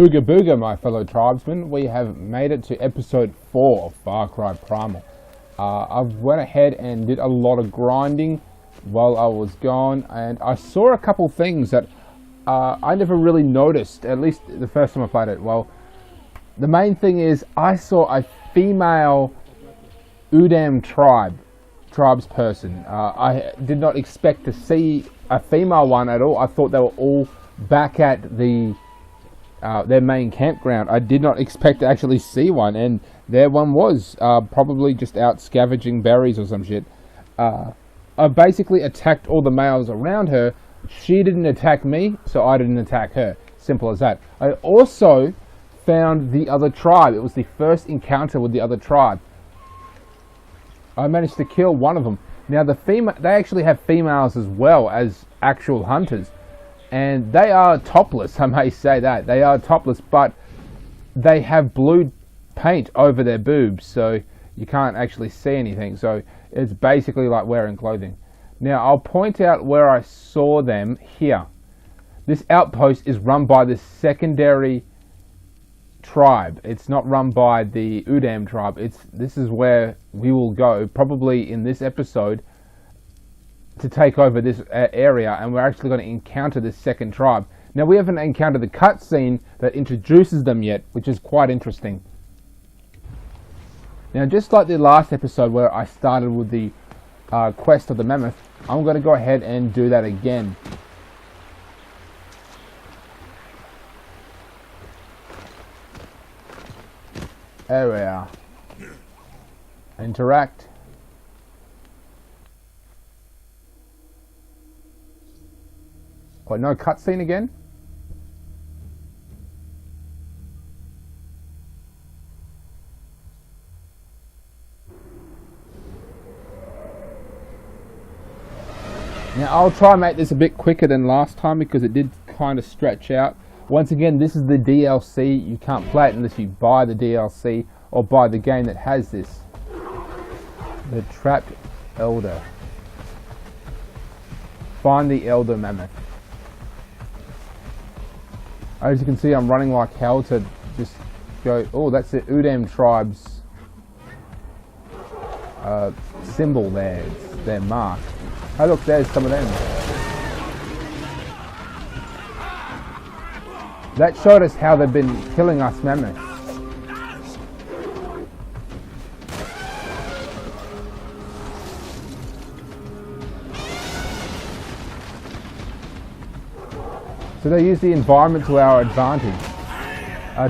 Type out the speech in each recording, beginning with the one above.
Booga booga, my fellow tribesmen. We have made it to episode 4 of Far Cry Primal. I went ahead and did a lot of grinding while I was gone, and I saw a couple things that I never really noticed, at least the first time I played it. Well, the main thing is I saw a female Udam tribesperson. I did not expect to see a female one at all. I thought they were all back at their main campground. I did not expect to actually see one, and there one was, probably just out scavenging berries or some shit. I basically attacked all the males around her. She didn't attack me, so I didn't attack her. Simple as that. I also found the other tribe. It was the first encounter with the other tribe. I managed to kill one of them. Now they actually have females as well as actual hunters. And they are topless, I may say that. They are topless, but they have blue paint over their boobs, so you can't actually see anything. So it's basically like wearing clothing. Now, I'll point out where I saw them here. This outpost is run by the secondary tribe. It's not run by the Udam tribe. This is where we will go, probably in this episode, to take over this area, and we're actually going to encounter this second tribe. Now, we haven't encountered the cutscene that introduces them yet, which is quite interesting. Now, just like the last episode where I started with the quest of the mammoth, I'm going to go ahead and do that again. There we are. Interact. What, no cutscene again? Now I'll try and make this a bit quicker than last time because it did kind of stretch out. Once again, this is the DLC. You can't play it unless you buy the DLC or buy the game that has this. The Trapped Elder. Find the Elder Mammoth. As you can see, I'm running like hell to just go. Oh, that's the Udam tribe's symbol there. It's their mark. Oh, look, there's some of them. That showed us how they've been killing us mammoths. So they use the environment to our advantage,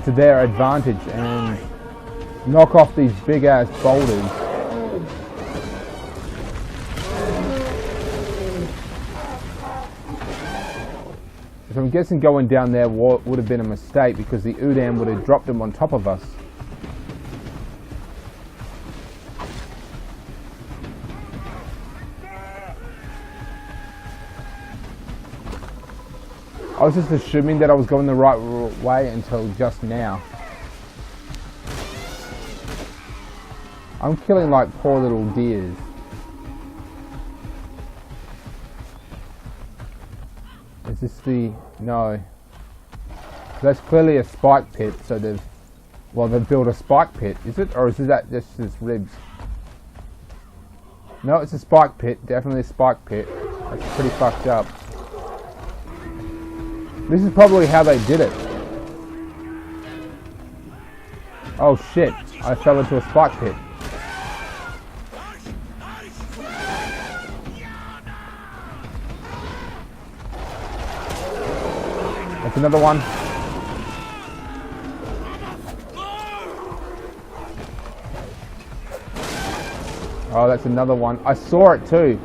to their advantage, and knock off these big ass boulders. So I'm guessing going down there would have been a mistake because the Udam would have dropped them on top of us. I was just assuming that I was going the right way until just now. I'm killing like poor little deers. Is this the... no. That's clearly a spike pit, so they've built a spike pit. Is it? Or is that just his ribs? No, it's a spike pit. Definitely a spike pit. That's pretty fucked up. This is probably how they did it. Oh shit, I fell into a spike pit. That's another one. Oh, that's another one. I saw it too.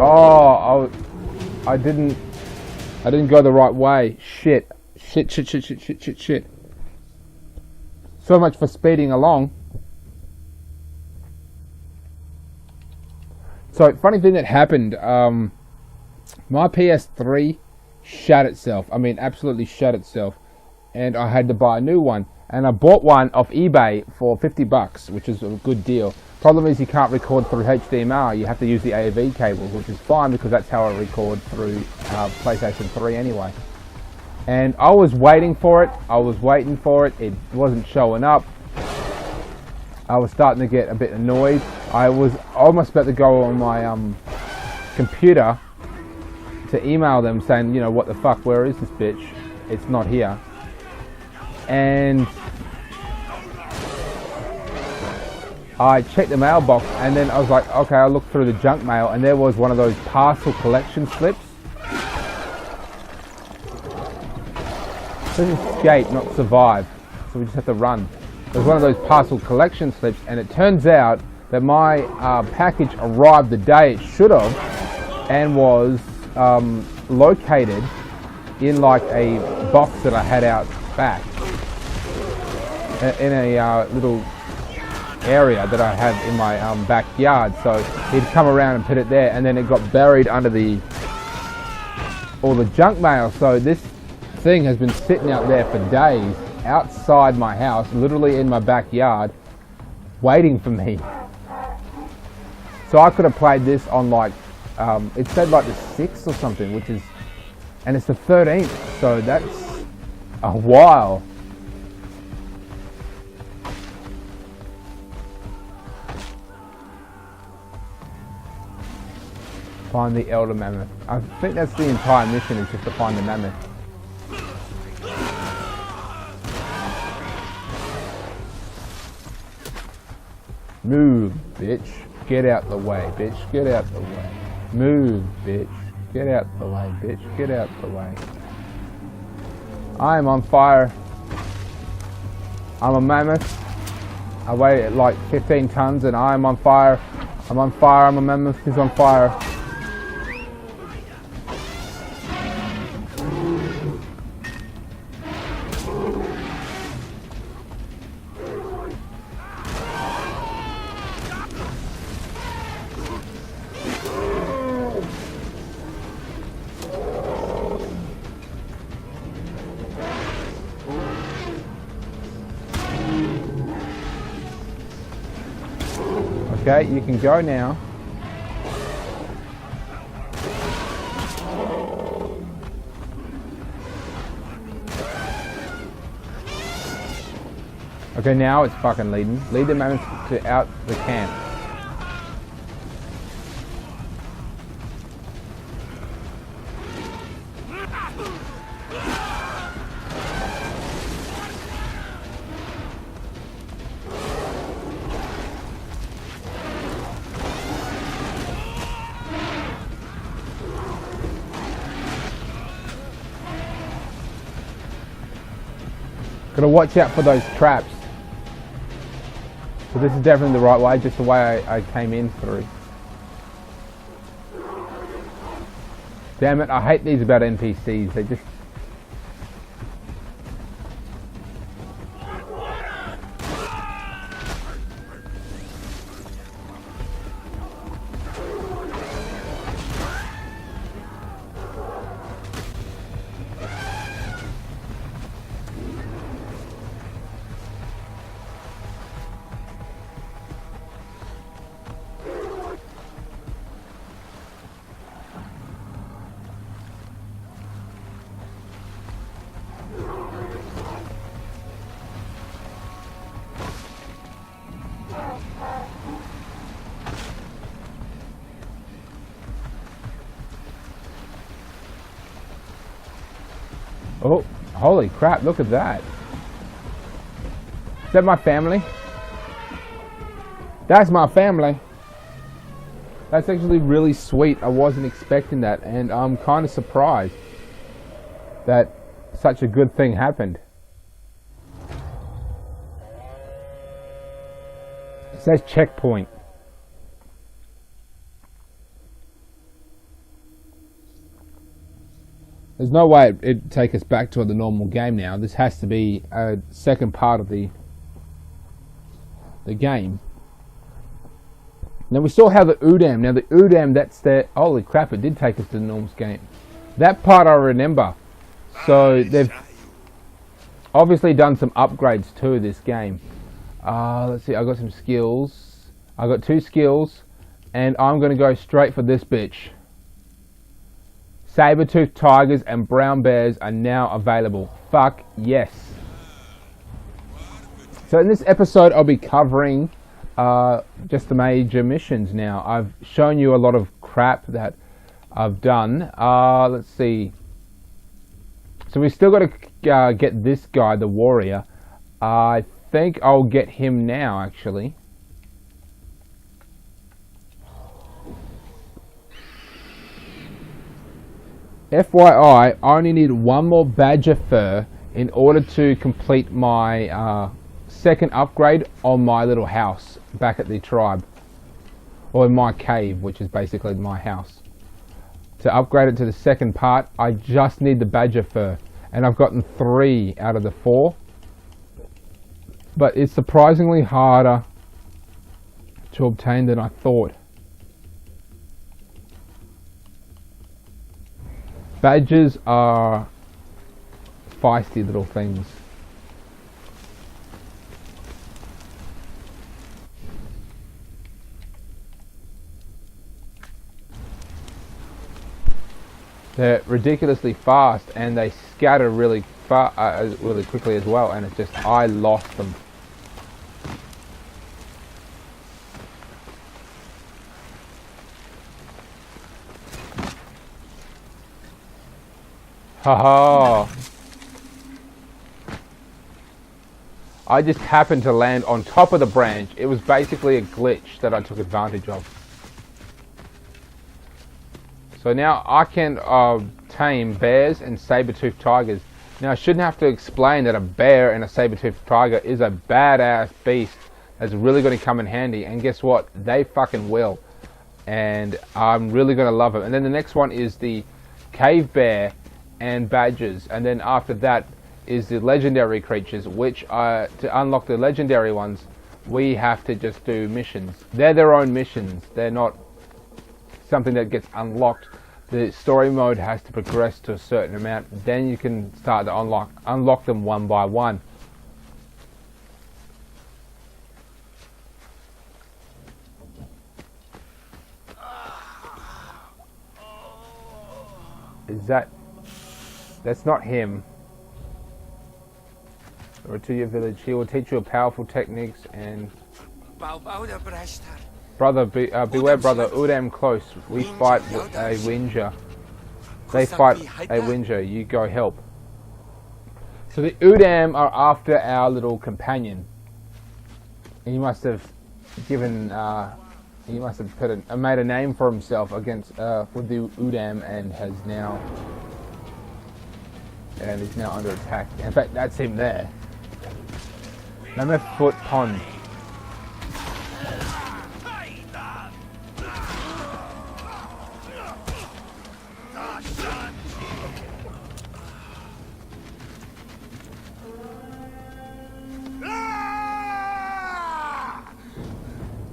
Oh, I didn't go the right way. Shit. Shit. So much for speeding along. So, funny thing that happened, my PS3 shat itself. I mean, absolutely shat itself. And I had to buy a new one. and I bought one off eBay for $50, which is a good deal. Problem is you can't record through HDMI, you have to use the AV cable, which is fine because that's how I record through PlayStation 3 anyway. And I was waiting for it, it wasn't showing up. I was starting to get a bit annoyed. I was almost about to go on my computer to email them saying, you know, what the fuck, where is this bitch? It's not here. And I checked the mailbox, and then I was like, okay, I looked through the junk mail, and there was one of those parcel collection slips. This is escape, not survive, so we just have to run. It was one of those parcel collection slips, and it turns out that my package arrived the day it should have, and was located in like a box that I had out back, in a little area that I have in my backyard. So he'd come around and put it there, and then it got buried under all the junk mail. So this thing has been sitting out there for days outside my house, literally in my backyard, waiting for me. So I could have played this on like it said like the 6th or something, which is, and it's the 13th, so that's a while. Find the elder mammoth. I think that's the entire mission, is just to find the mammoth. Move, bitch. Get out the way, bitch. Get out the way. Move, bitch. Get out the way, bitch. Get out the way. I am on fire. I'm a mammoth. I weigh like 15 tons and I am on fire. I'm on fire. I'm a mammoth who's on fire. Okay, you can go now. Okay, now it's fucking leading. Lead the mammoth to out the camp. Gotta watch out for those traps. So this is definitely the right way, just the way I came in through. Damn it, I hate these about NPCs. They just... Oh, holy crap, look at that. Is that my family? That's my family. That's actually really sweet. I wasn't expecting that, and I'm kind of surprised that such a good thing happened. It says checkpoint. There's no way it'd take us back to the normal game now. This has to be a second part of the game. Now we still have the Udam. Now the Udam, that's the... Holy crap, it did take us to the normal game. That part I remember. So they've Obviously done some upgrades to this game. Let's see, I got some skills. I got 2 skills, and I'm going to go straight for this bitch. Saber-toothed tigers and brown bears are now available. Fuck yes. So in this episode, I'll be covering just the major missions now. I've shown you a lot of crap that I've done. Let's see. So we still got to get this guy, the warrior. I think I'll get him now, actually. FYI, I only need 1 more badger fur in order to complete my second upgrade on my little house back at the tribe. Or in my cave, which is basically my house. To upgrade it to the second part, I just need the badger fur. And I've gotten 3 out of the 4. But it's surprisingly harder to obtain than I thought. Badgers are feisty little things. They're ridiculously fast, and they scatter really really quickly as well. And it's just, I lost them. Haha! I just happened to land on top of the branch. It was basically a glitch that I took advantage of. So now I can tame bears and saber-toothed tigers. Now I shouldn't have to explain that a bear and a saber-toothed tiger is a badass beast that's really going to come in handy. And guess what? They fucking will. And I'm really going to love it. And then the next one is the cave bear and badgers. And then after that is the legendary creatures, which are, to unlock the legendary ones, we have to just do missions. They're their own missions. They're not something that gets unlocked. The story mode has to progress to a certain amount, then you can start to unlock them one by one. That's not him. Or to your village. He will teach you powerful techniques and brother, beware, brother. Udam close. We fight a Winger. They fight a Winger. You go help. So the Udam are after our little companion. He must have given. He must have made a name for himself against with the Udam, and has now. And he's now under attack. In fact, that's him there. Mammoth Foot Pond.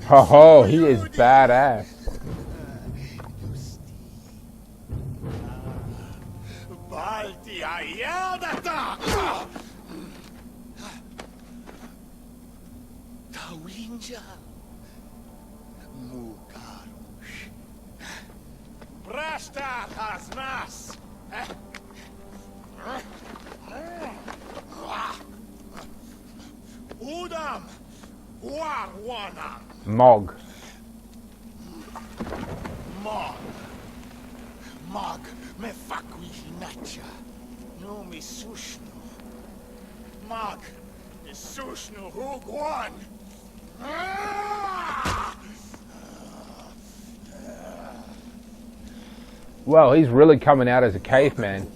Oh, he is badass. Mog. Mog, me fakui hinacha. No me sushnu. Mog, me sushnu hugwan. Well, he's really coming out as a caveman.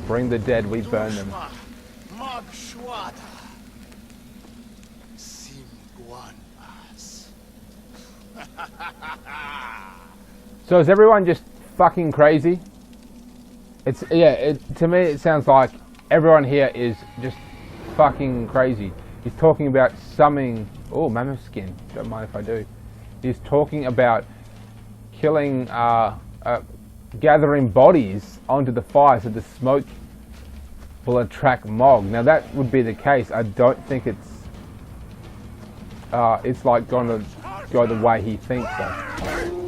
Bring the dead, we burn them. So is everyone just fucking crazy? To me it sounds like everyone here is just fucking crazy. He's talking about summoning... Oh, mammoth skin. Don't mind if I do. He's talking about killing... gathering bodies onto the fire so the smoke will attract Mog. Now that would be the case. I don't think it's like going to go the way he thinks though.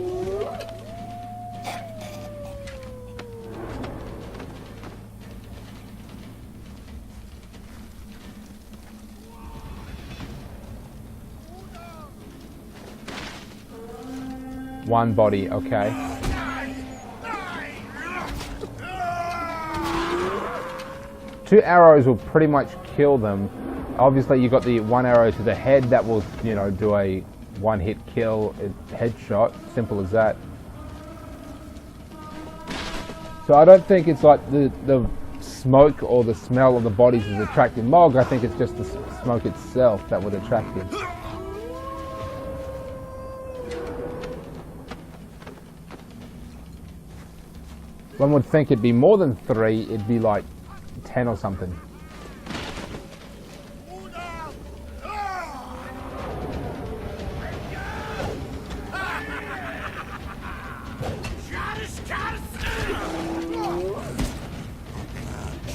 One body, okay. Two arrows will pretty much kill them. Obviously you got the one arrow to the head that will, you know, do a one hit kill, headshot, simple as that. So I don't think it's like the smoke or the smell of the bodies is attracting Mog. I think it's just the smoke itself that would attract him. One would think it'd be more than 3, it'd be like 10 or something.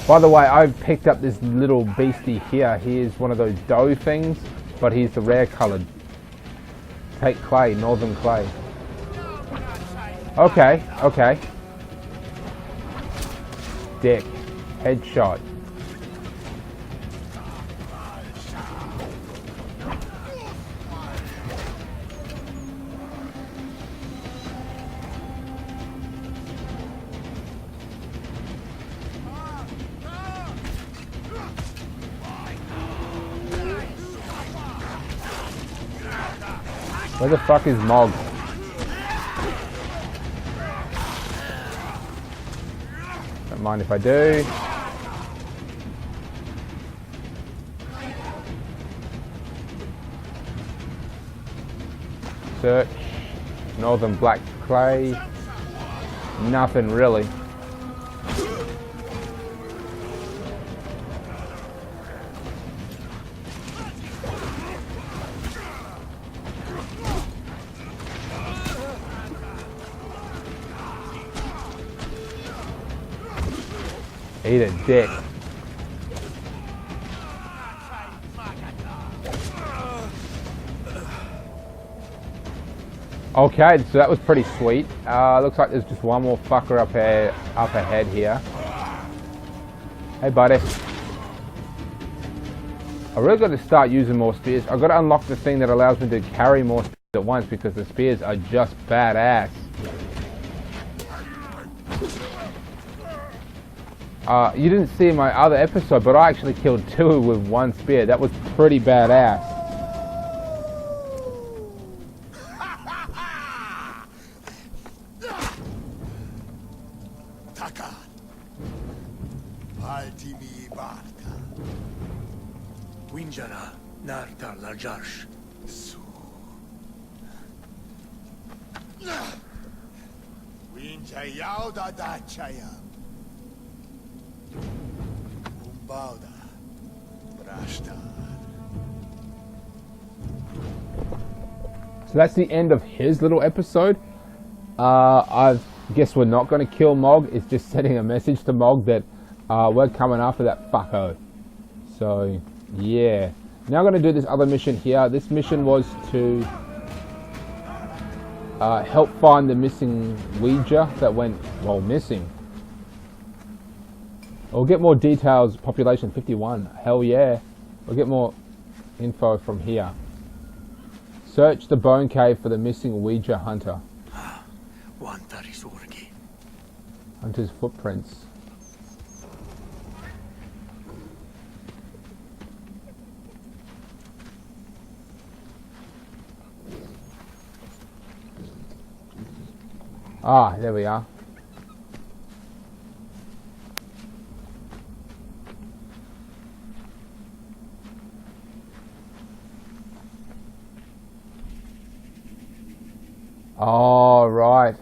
By the way, I've picked up this little beastie here. He is one of those doe things, but he's the rare coloured. Take clay, northern clay. Okay, okay. Dick. Headshot. Where the fuck is Mog? Don't mind if I do. Search. Northern black clay. Nothing really. Eat a dick. Okay, so that was pretty sweet. Looks like there's just one more fucker up ahead here. Hey, buddy. I really got to start using more spears. I've got to unlock the thing that allows me to carry more spears at once because the spears are just badass. You didn't see in my other episode, but I actually killed 2 with 1 spear. That was pretty badass. Winjara narta lajarsh. Winjayauda dachaya. Umbauda brashta. So that's the end of his little episode. I guess we're not going to kill Mog. It's just sending a message to Mog that we're coming after that fucko. So, yeah. Now I'm going to do this other mission here. This mission was to help find the missing Ouija that went, well, missing. We'll get more details. Population 51. Hell yeah. We'll get more info from here. Search the bone cave for the missing Ouija hunter. Hunter's footprints. Ah, there we are. All right.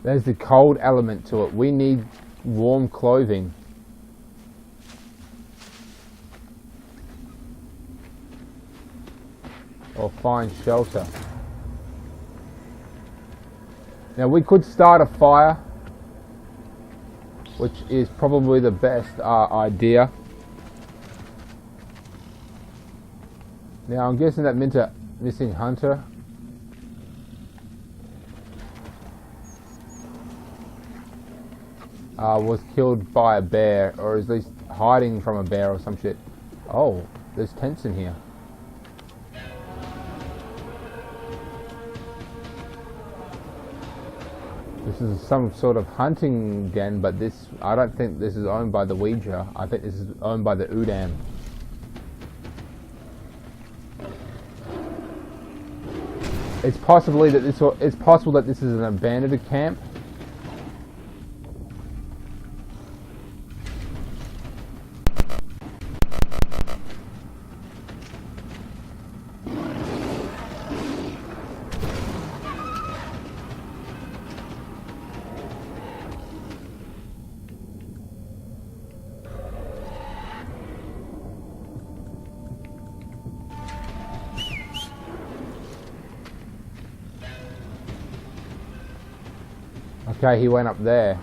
There's the cold element to it. We need warm clothing. Or find shelter. Now we could start a fire, which is probably the best idea. Now I'm guessing that missing hunter was killed by a bear, or at least hiding from a bear or some shit. Oh, there's tents in here. This is some sort of hunting den, but I don't think this is owned by the Ouija. I think this is owned by the Udam. It's possible that this is an abandoned camp. Okay, he went up there.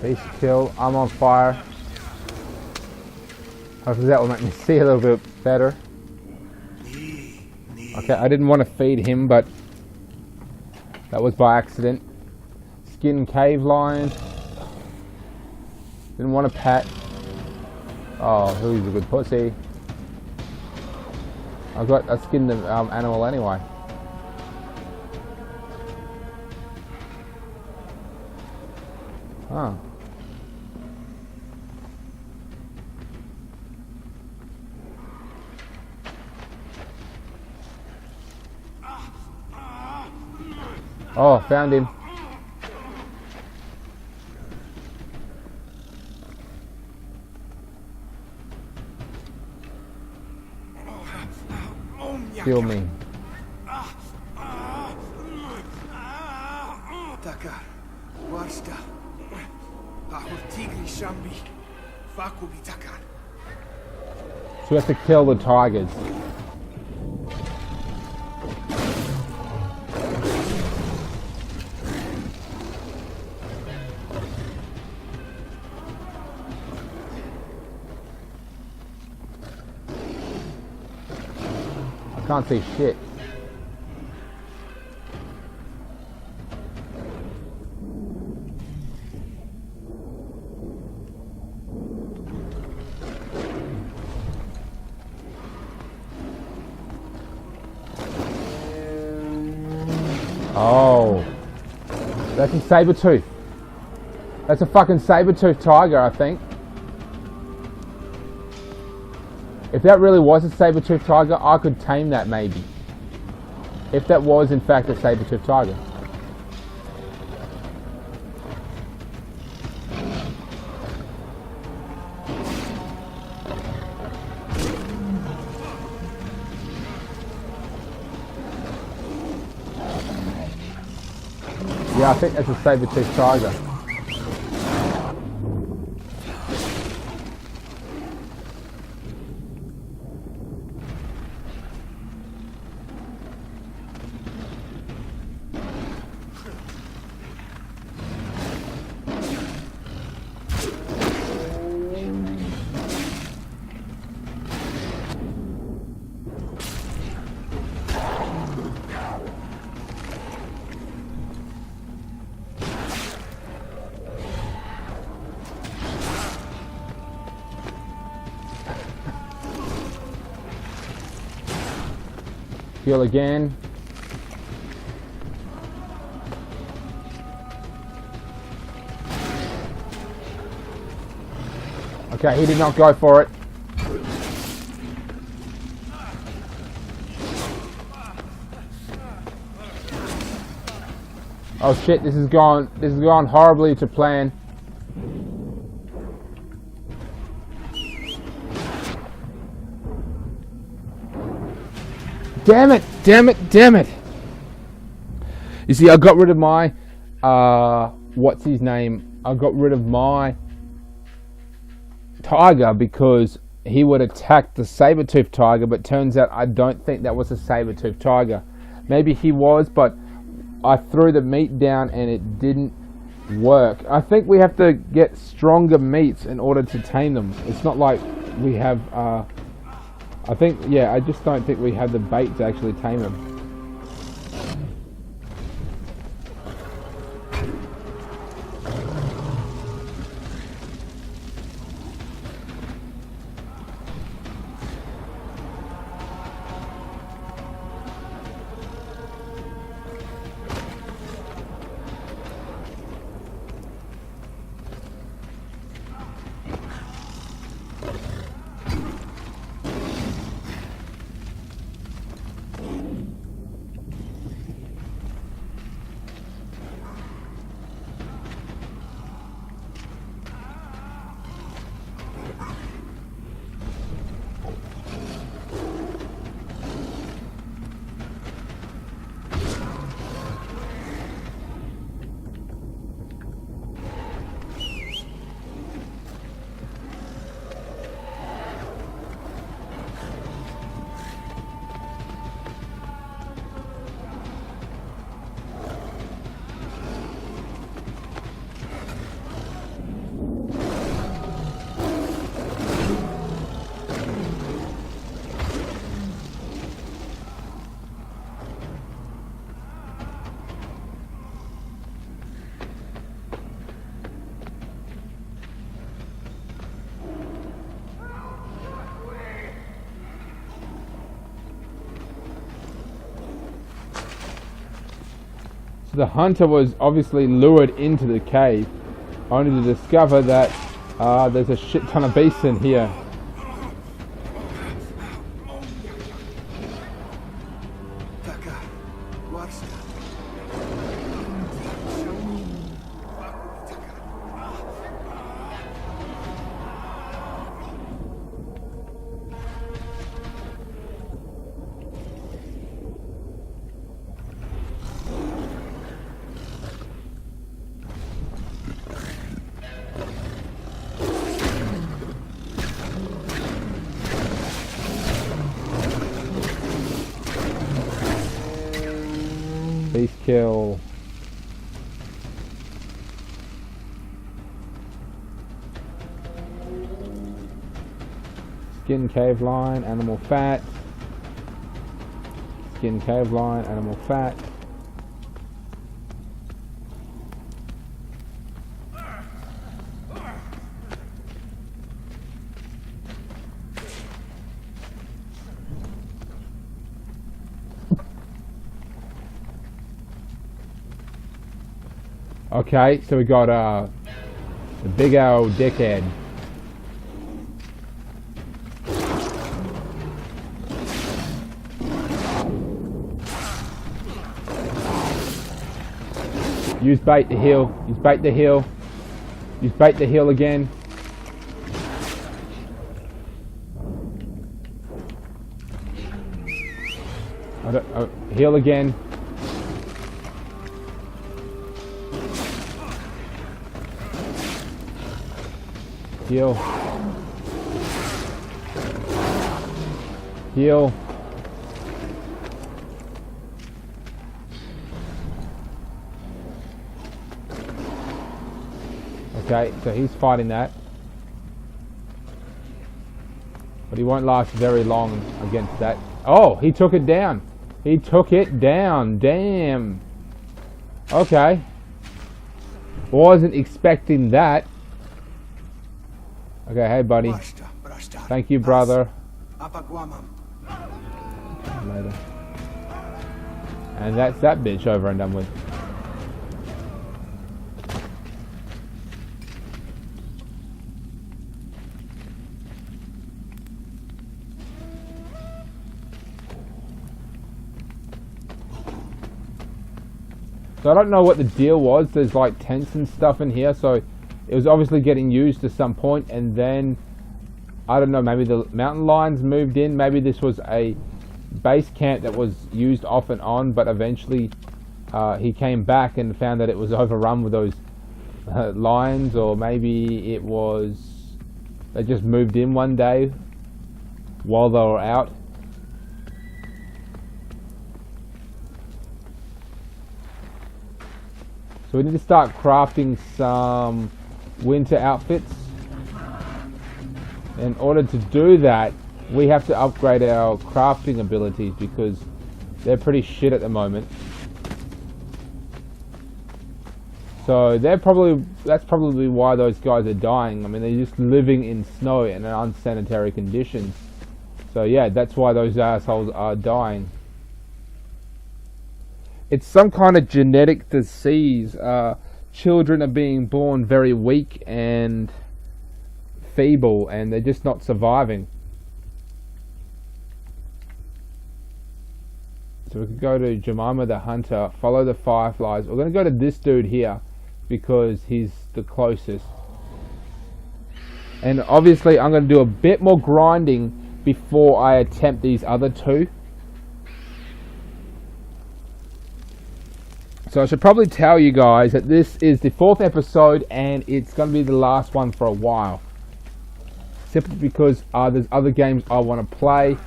Beast kill. I'm on fire. Hopefully that will make me see a little bit better. Okay, I didn't want to feed him, but that was by accident. Skin cave lion. Didn't want to pat. Oh, who's a good pussy? I've got a skinned animal anyway. Huh. Oh, found him. Kill me. So we have to kill the tigers. I can't see shit. Oh, that's a saber-tooth. That's a fucking saber-tooth tiger, I think. If that really was a saber-tooth tiger, I could tame that maybe. If that was in fact a saber-tooth tiger. Yeah, I think that's a saber-tooth tiger. Heal again. Okay, he did not go for it. Oh shit, this is gone horribly to plan. Damn it, damn it, damn it. You see, I got rid of my, what's his name? I got rid of my tiger because he would attack the saber-toothed tiger, but turns out I don't think that was a saber-toothed tiger. Maybe he was, but I threw the meat down and it didn't work. I think we have to get stronger meats in order to tame them. It's not like we have, I just don't think we have the bait to actually tame them. The hunter was obviously lured into the cave, only to discover that there's a shit ton of beasts in here. Beast kill. Skin cave line, animal fat. Skin cave line, animal fat. Okay, so we got the big old dickhead. Use bait to heal. Use bait to heal. Use bait to heal again. Heal again. Heal. Heal. Okay, so he's fighting that. But he won't last very long against that. Oh, he took it down. He took it down. Damn. Okay. Wasn't expecting that. Okay, hey buddy. Thank you, brother. Later. And that's that bitch over and done with. So I don't know what the deal was. There's like tents and stuff in here, so it was obviously getting used to some point, and then I don't know, maybe the mountain lions moved in. Maybe this was a base camp that was used off and on, but eventually he came back and found that it was overrun with those lions, or maybe it was they just moved in one day while they were out. So we need to start crafting some winter outfits. In order to do that, we have to upgrade our crafting abilities because they're pretty shit at the moment. So that's probably why those guys are dying. I mean, they're just living in snow and in unsanitary conditions. So yeah, that's why those assholes are dying. It's some kind of genetic disease. Children are being born very weak and feeble, and they're just not surviving. So we could go to Jemima the Hunter, follow the fireflies. We're going to go to this dude here because he's the closest. And obviously I'm going to do a bit more grinding before I attempt these other two. So I should probably tell you guys that this is the 4th episode and it's going to be the last one for a while. Simply because there's other games I want to play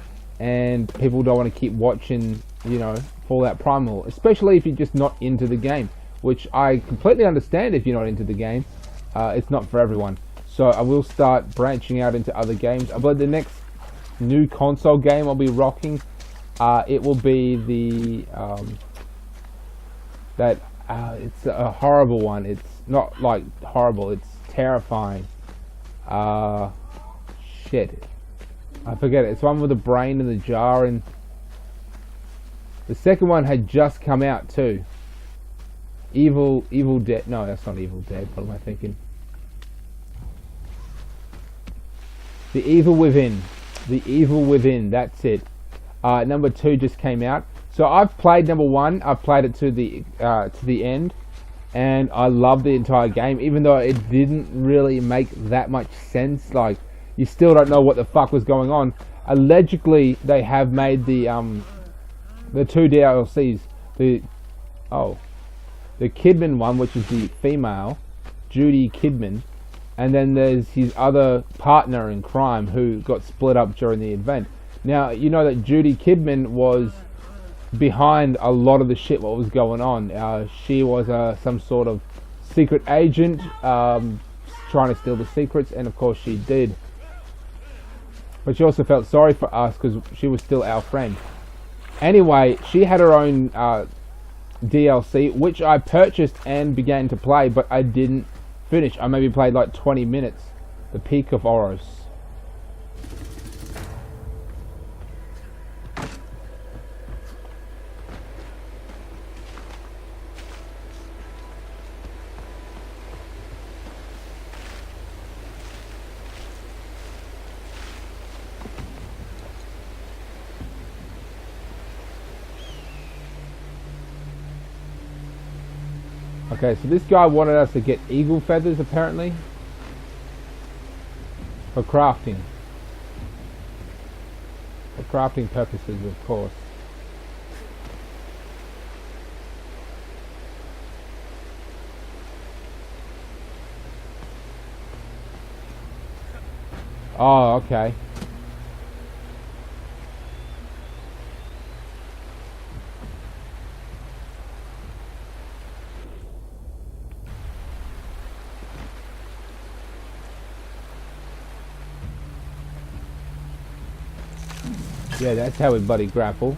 and people don't want to keep watching, you know, Fallout Primal. Especially if you're just not into the game. Which I completely understand if you're not into the game. It's not for everyone. So I will start branching out into other games. I believe the next new console game I'll be rocking, it will be the... it's a horrible one. It's not like horrible, it's terrifying. Shit. I forget it. It's one with the brain in the jar, and the second one had just come out too. Evil Dead. No, that's not Evil Dead. What am I thinking? The Evil Within. The Evil Within. That's it. Number 2 just came out. So I've played number 1. I've played it to the end, and I love the entire game, even though it didn't really make that much sense. Like, you still don't know what the fuck was going on. Allegedly, they have made the 2 DLCs. The Kidman one, which is the female, Judy Kidman, and then there's his other partner in crime who got split up during the event. Now, you know that Judy Kidman was behind a lot of the shit what was going on. She was some sort of secret agent trying to steal the secrets, and of course she did. But she also felt sorry for us because she was still our friend. Anyway, she had her own DLC, which I purchased and began to play, but I didn't finish. I maybe played like 20 minutes. The Peak of Oros. Okay, so this guy wanted us to get eagle feathers, apparently, for crafting. For crafting purposes, of course. Oh, okay. Yeah, that's how we buddy grapple.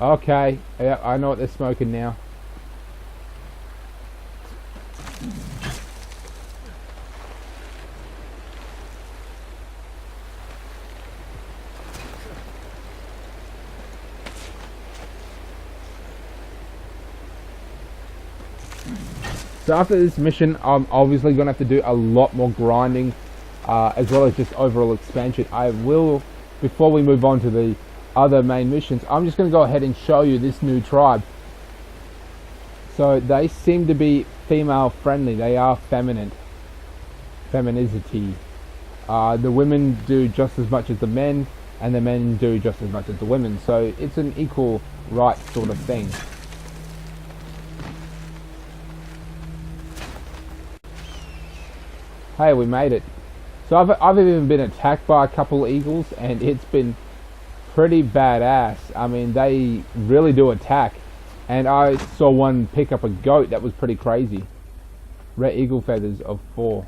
Okay, yeah, I know what they're smoking now. So after this mission, I'm obviously going to have to do a lot more grinding, as well as just overall expansion. I will, before we move on to the other main missions, I'm just going to go ahead and show you this new tribe. So they seem to be female friendly. They are feminine. Femininity. The women do just as much as the men, and the men do just as much as the women. So it's an equal right sort of thing. Hey, we made it. So I've even been attacked by a couple of eagles, and it's been pretty badass. I mean, they really do attack. And I saw one pick up a goat that was pretty crazy. Red eagle feathers of 4.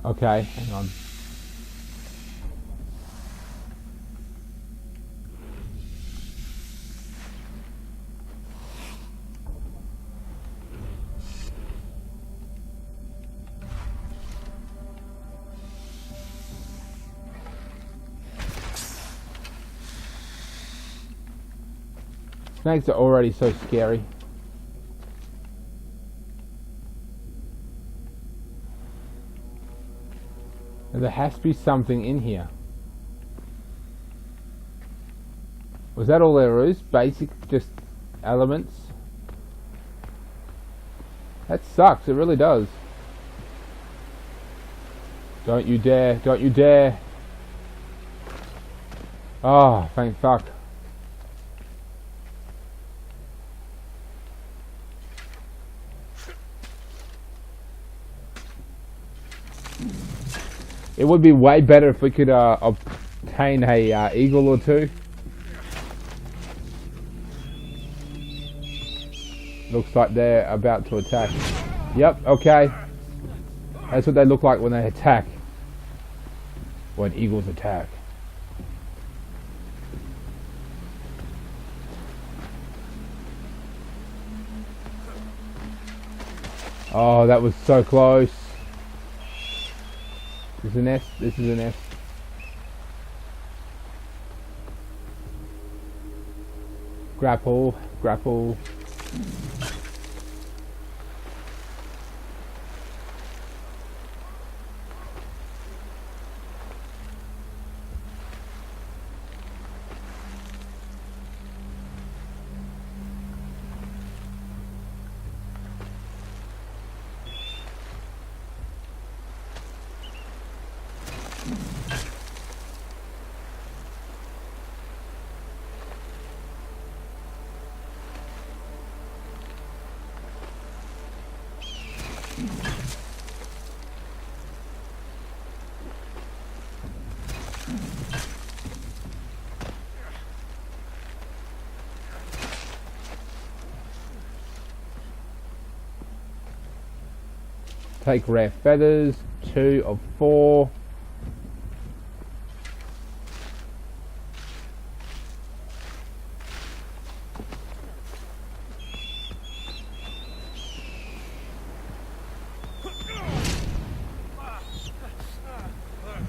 Okay, hang on. Snakes are already so scary. And there has to be something in here. Was that all there is? Basic, just elements? That sucks, it really does. Don't you dare, don't you dare. Oh, thank fuck. It would be way better if we could obtain a eagle or two. Looks like they're about to attack. Yep, okay. That's what they look like when they attack. When eagles attack. Oh, that was so close. This is a nest. This is a nest. Grapple, grapple. Take rare feathers, 2 of 4.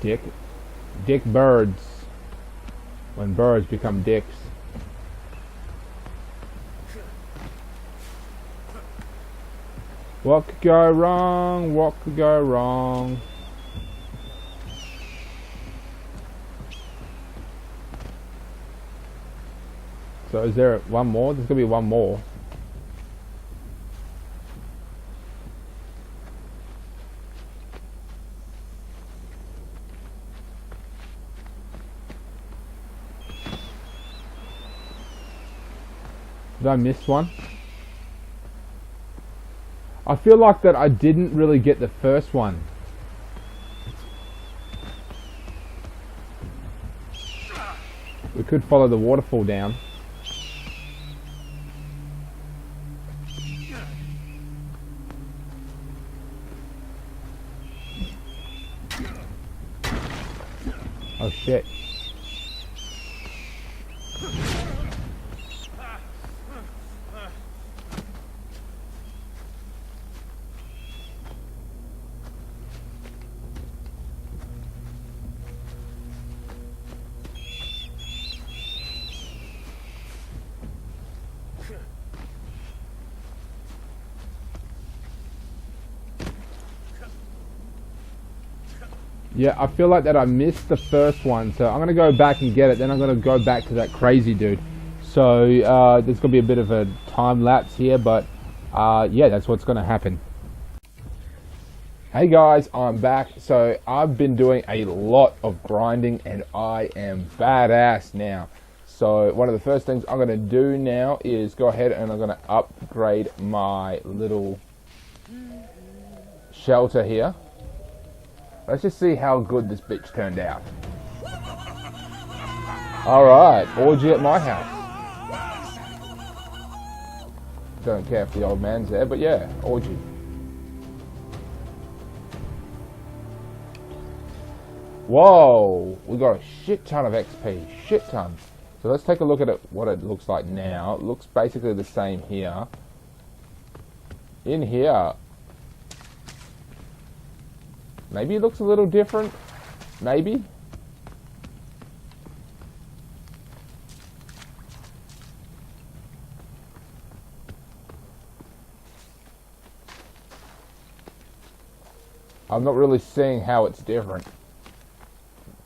Dick birds. When birds become dicks. What could go wrong? What could go wrong? So is there one more? There's gonna be one more. Did I miss one? I feel like that I didn't really get the first one. We could follow the waterfall down. Oh shit. Yeah, I feel like that I missed the first one, so I'm going to go back and get it. Then I'm going to go back to that crazy dude. So there's going to be a bit of a time lapse here, but yeah, that's what's going to happen. Hey guys, I'm back. So I've been doing a lot of grinding and I am badass now. So one of the first things I'm going to do now is go ahead and I'm going to upgrade my little shelter here. Let's just see how good this bitch turned out. Alright, orgy at my house. Don't care if the old man's there, but yeah, orgy. Whoa, we got a shit ton of XP, shit ton. So let's take a look at it, what it looks like now. It looks basically the same here. In here, maybe it looks a little different, maybe. I'm not really seeing how it's different.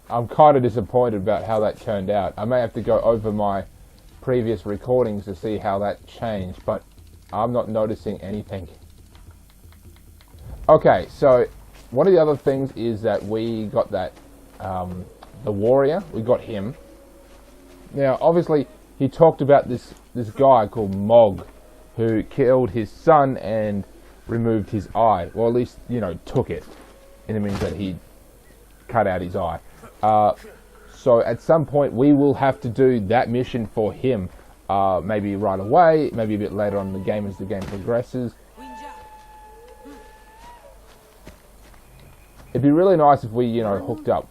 I'm kind of disappointed about how that turned out. I may have to go over my previous recordings to see how that changed, but I'm not noticing anything. Okay, so one of the other things is that we got that, the warrior, we got him. Now, obviously, he talked about this guy called Mog, who killed his son and removed his eye. Well, at least, you know, took it. And it means that he cut out his eye. So at some point we will have to do that mission for him. Maybe right away, maybe a bit later on in the game as the game progresses. It'd be really nice if we, you know, hooked up.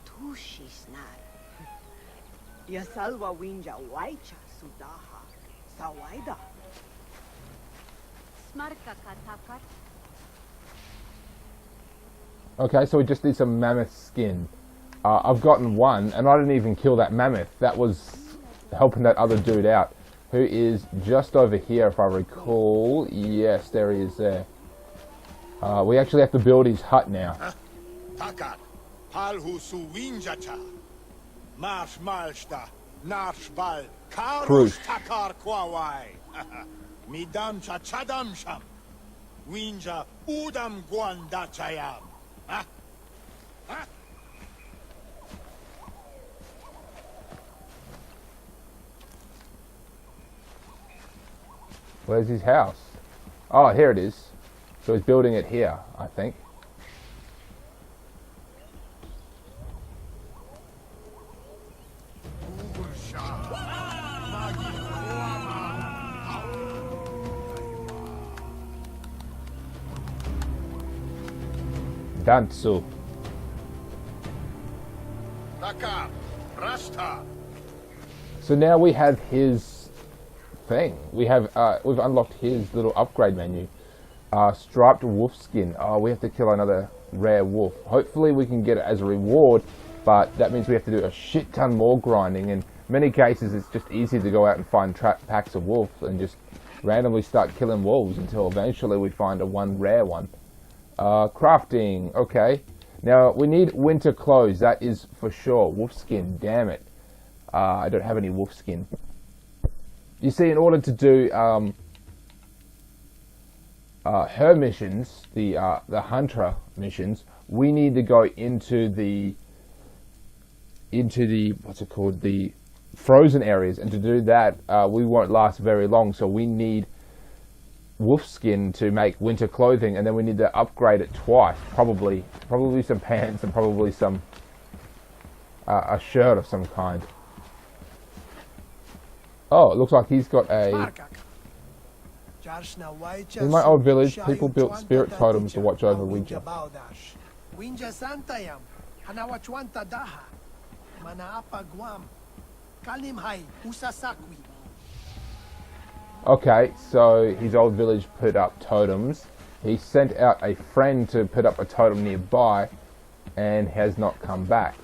Okay, so we just need some mammoth skin. I've gotten one, and I didn't even kill that mammoth. That was helping that other dude out, who is just over here, if I recall. Yes, there he is there. We actually have to build his hut now. Cruise. Where's his house? Oh, here it is. So he's building it here, I think. Dantsu. So now we have his thing. We've unlocked his little upgrade menu. Striped wolf skin. Oh, we have to kill another rare wolf. Hopefully we can get it as a reward, but that means we have to do a shit ton more grinding. In many cases it's just easy to go out and find packs of wolves and just randomly start killing wolves until eventually we find one rare one. Crafting, okay. Now we need winter clothes, that is for sure. Wolf skin, damn it. I don't have any wolf skin. You see, in order to do her missions, the hunter missions, we need to go into the what's it called, the frozen areas, and to do that we won't last very long. So we need wolf skin to make winter clothing, and then we need to upgrade it twice, probably some pants and probably some a shirt of some kind. Oh, it looks like he's got a... In my old village, people built spirit totems to watch over winter. Okay, so his old village put up totems. He sent out a friend to put up a totem nearby and has not come back.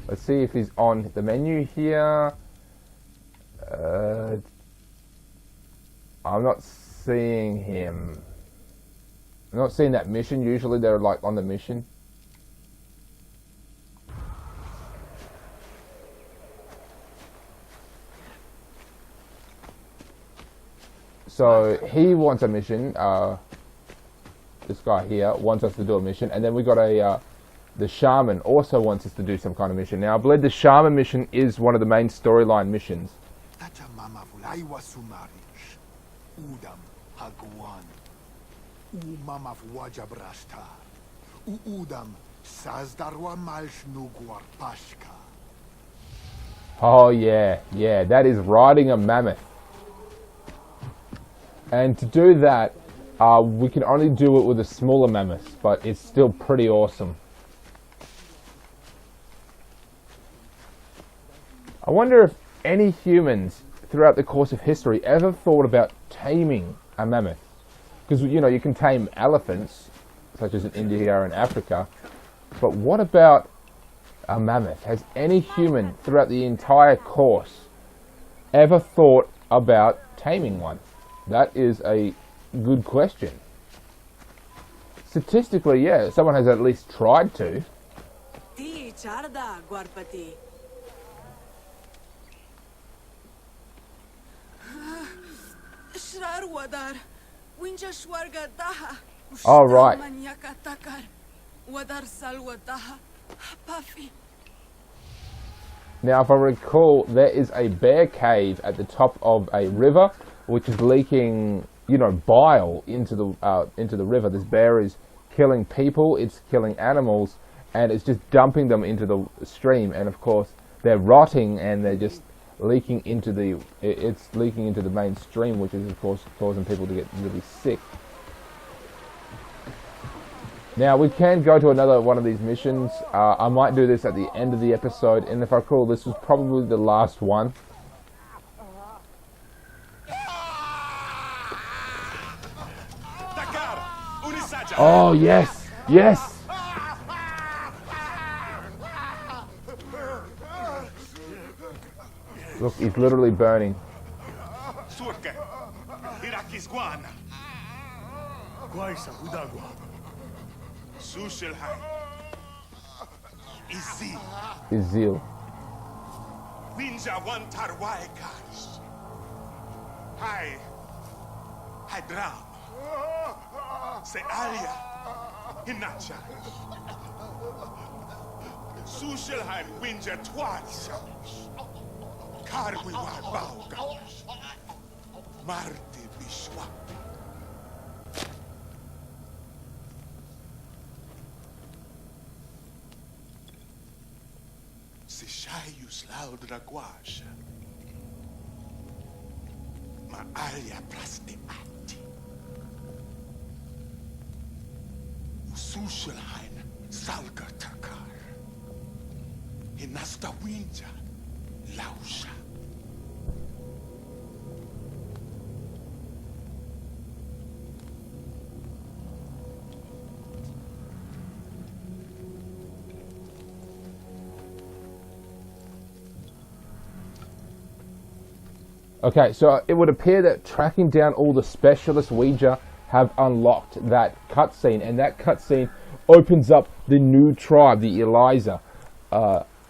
Let's see if he's on the menu here. I'm not seeing him. I'm not seeing that mission. Usually they're like on the mission. So he wants a mission. This guy here wants us to do a mission, and then we got the shaman also wants us to do some kind of mission. Now I believe the shaman mission is one of the main storyline missions. Oh yeah, that is riding a mammoth. And to do that, we can only do it with a smaller mammoth, but it's still pretty awesome. I wonder if any humans throughout the course of history ever thought about taming a mammoth. Because, you know, you can tame elephants, such as in India and Africa, but what about a mammoth? Has any human throughout the entire course ever thought about taming one? That is a good question. Statistically, yeah, someone has at least tried to. All right. Now, if I recall, there is a bear cave at the top of a river, which is leaking, you know, bile into the river. This bear is killing people, it's killing animals, and it's just dumping them into the stream. And of course, they're rotting and they're just leaking into the main stream, which is of course causing people to get really sick. Now we can go to another one of these missions. I might do this at the end of the episode, and if I recall, this was probably the last one. Oh yes, yes. Look, he's literally burning. Izil. Se alia hinacha Sushelheim winja twice Karwi wa bauga Marti bishwa Se shayus laud raguasha Ma alia praste ati Sushelheim salga takar Hinasta winja lausha Okay, so it would appear that tracking down all the specialist Ouija have unlocked that cutscene, and that cutscene opens up the new tribe, the Eliza,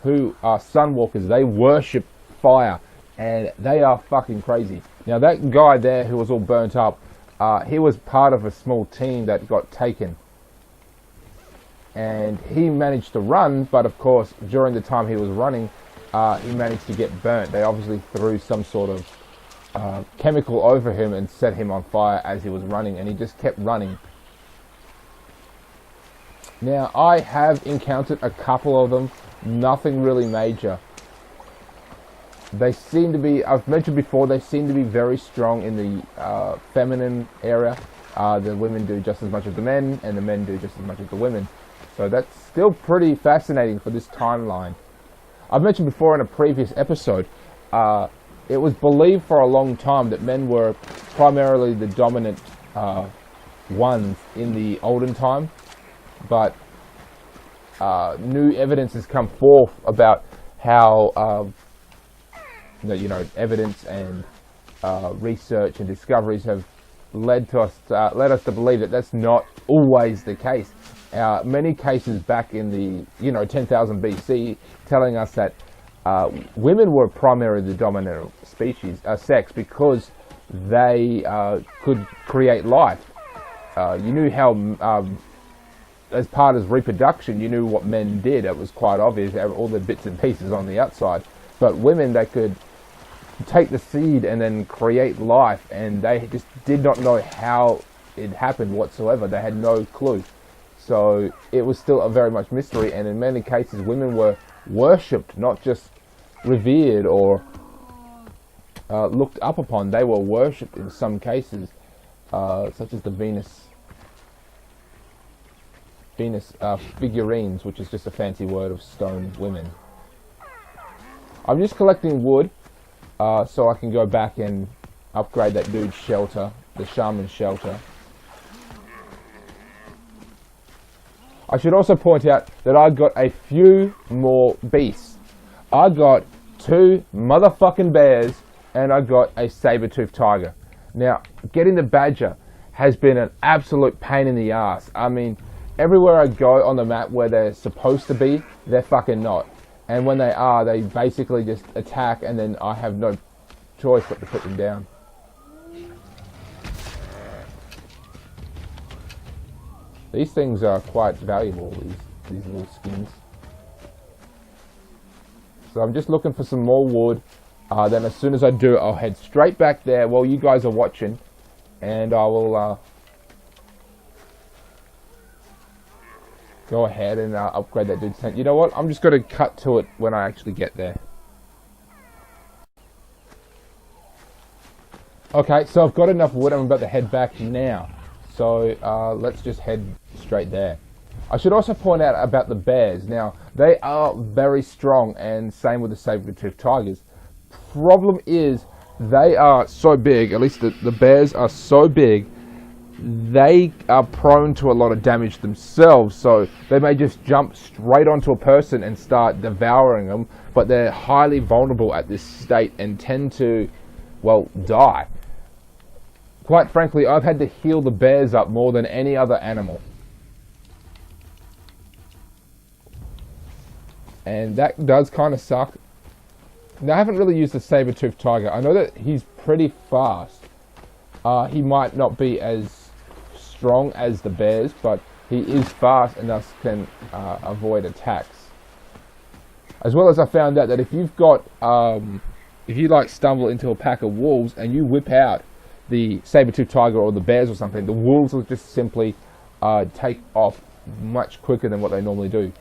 who are Sunwalkers. They worship fire, and they are fucking crazy. Now that guy there who was all burnt up, he was part of a small team that got taken, and he managed to run, but of course during the time he was running, he managed to get burnt. They obviously threw some sort of chemical over him and set him on fire as he was running, and he just kept running. Now I have encountered a couple of them, nothing really major. They seem to be, I've mentioned before, they seem to be very strong in the feminine area. The women do just as much as the men, and the men do just as much as the women. So that's still pretty fascinating for this timeline. I've mentioned before in a previous episode, it was believed for a long time that men were primarily the dominant ones in the olden time, but new evidence has come forth about how evidence and research and discoveries have led us to believe that that's not always the case. Many cases back in the 10,000 BC telling us that women were primarily the dominant sex because they could create life. You knew how, as part of reproduction, you knew what men did. It was quite obvious, all the bits and pieces on the outside. But women, they could take the seed and then create life, and they just did not know how it happened whatsoever. They had no clue. So it was still a very much mystery, and in many cases women were worshipped, not just revered or looked up upon. They were worshipped in some cases, such as the Venus figurines, which is just a fancy word of stone women. I'm just collecting wood so I can go back and upgrade that dude's shelter, the shaman's shelter. I should also point out that I got a few more beasts. I got 2 motherfucking bears and I got a saber-toothed tiger. Now, getting the badger has been an absolute pain in the ass. I mean, everywhere I go on the map where they're supposed to be, they're fucking not. And when they are, they basically just attack, and then I have no choice but to put them down. These things are quite valuable, these little skins. So I'm just looking for some more wood. Then as soon as I do, I'll head straight back there while you guys are watching, and I will go ahead and upgrade that dude's tent. You know what? I'm just going to cut to it when I actually get there. Okay, so I've got enough wood. I'm about to head back now. So let's just head straight there. I should also point out about the bears. Now, they are very strong, and same with the saber-toothed tigers. Problem is, they are so big, at least the bears are so big, they are prone to a lot of damage themselves. So they may just jump straight onto a person and start devouring them, but they're highly vulnerable at this state and tend to, well, die. Quite frankly, I've had to heal the bears up more than any other animal. And that does kind of suck. Now, I haven't really used the saber-toothed tiger. I know that he's pretty fast. He might not be as strong as the bears, but he is fast and thus can avoid attacks. As well as I found out that if you've got, if you like stumble into a pack of wolves and you whip out the saber-toothed tiger or the bears or something, the wolves will just simply take off much quicker than what they normally do.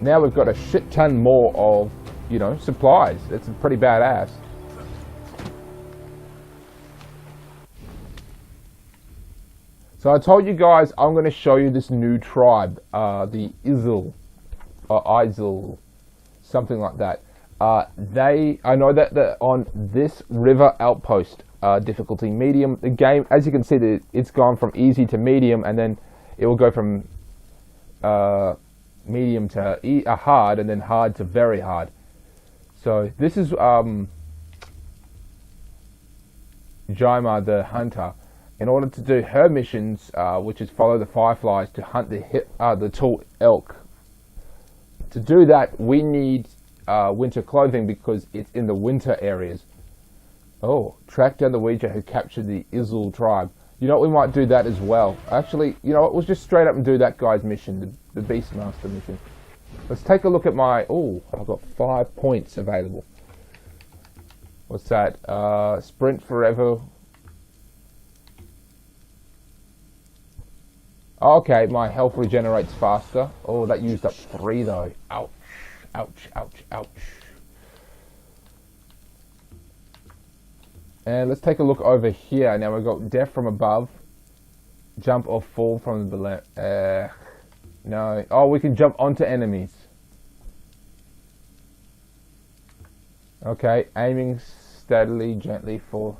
Now we've got a shit ton more of, you know, supplies. It's pretty badass. So I told you guys I'm going to show you this new tribe, the Izil, or Izil, something like that. I know that they're on this river outpost, difficulty medium. The game, as you can see, it's gone from easy to medium, and then it will go from medium to hard, and then hard to very hard. So this is Jaima the hunter. In order to do her missions, which is follow the fireflies to hunt the tall elk. To do that, we need winter clothing because it's in the winter areas. Oh, track down the Ouija who captured the Izil tribe. You know what, we might do that as well. Actually, you know what, we'll just straight up and do that guy's mission, the Beastmaster mission. Let's take a look at my, oh, I've got 5 points available. What's that? Sprint forever. Okay, my health regenerates faster. Oh, that used up 3 though. Ouch, ouch, ouch, ouch. And let's take a look over here. Now we've got death from above, jump or fall from the below. No. Oh, we can jump onto enemies. Okay, aiming steadily, gently for.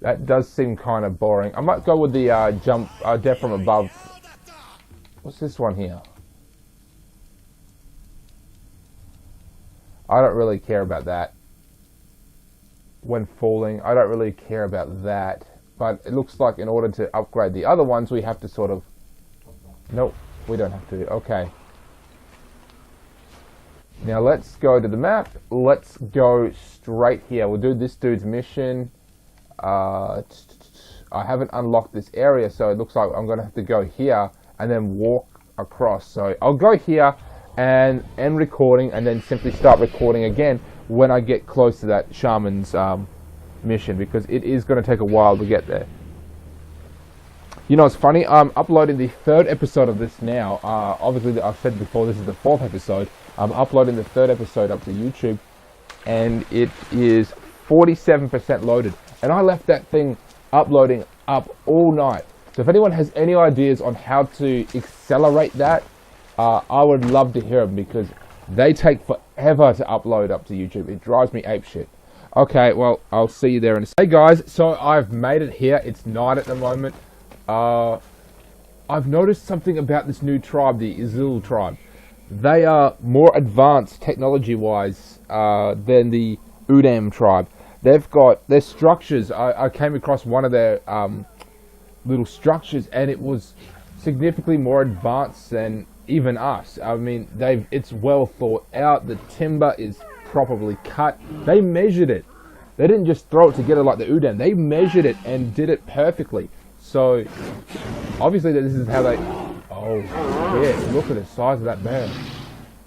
That does seem kind of boring. I might go with the jump, death from above What's this one here? I don't really care about that. When falling, I don't really care about that. But it looks like in order to upgrade the other ones, we have to sort of... Nope, we don't have to. Okay. Now let's go to the map. Let's go straight here. We'll do this dude's mission. I haven't unlocked this area, so it looks like I'm going to have to go here and then walk across. So I'll go here and end recording and then simply start recording again when I get close to that shaman's mission, because it is going to take a while to get there. You know, it's funny, I'm uploading the 3rd episode of this now. Obviously, I've said before, this is the 4th episode. I'm uploading the 3rd episode up to YouTube, and it is 47% loaded. And I left that thing uploading up all night. So if anyone has any ideas on how to accelerate that, I would love to hear them, because they take forever to upload up to YouTube. It drives me apeshit. Okay, well, I'll see you there in a second. Hey guys, so I've made it here. It's night at the moment. I've noticed something about this new tribe, the Izul tribe. They are more advanced technology-wise than the Udam tribe. They've got their structures. I came across one of their little structures, and it was significantly more advanced than even us. I mean, it's well thought out. The timber is properly cut. They measured it. They didn't just throw it together like the Udam. They measured it and did it perfectly. So obviously this is how they... Oh shit, look at the size of that bear.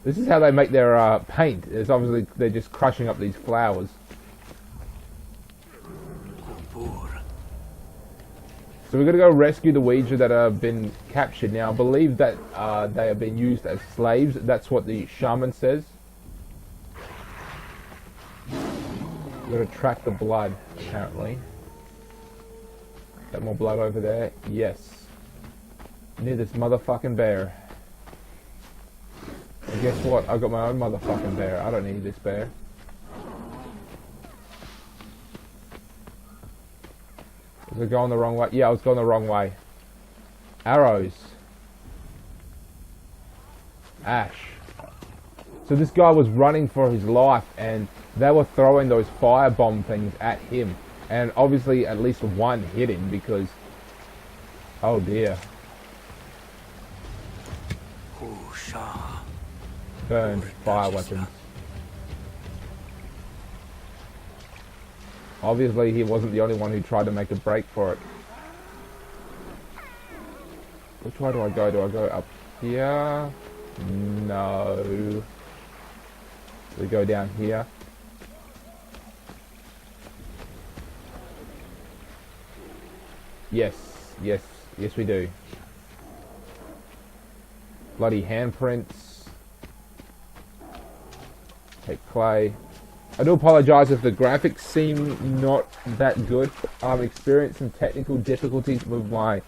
This is how they make their paint. It's obviously they're just crushing up these flowers. So we're going to go rescue the Ouija that have been captured. Now I believe that they have been used as slaves. That's what the shaman says. We're going to track the blood, apparently. Got more blood over there? Yes. Near this motherfucking bear. And guess what? I've got my own motherfucking bear. I don't need this bear. Was it going the wrong way? Yeah, I was going the wrong way. Arrows. Ash. So this guy was running for his life, and they were throwing those firebomb things at him. And obviously at least one hit him because... Oh dear. Burned fire weapons. Obviously he wasn't the only one who tried to make a break for it. Which way do I go? Do I go up here? No. We go down here. Yes, yes, yes we do. Bloody handprints. Take clay. I do apologise if the graphics seem not that good. I'm experiencing technical difficulties with my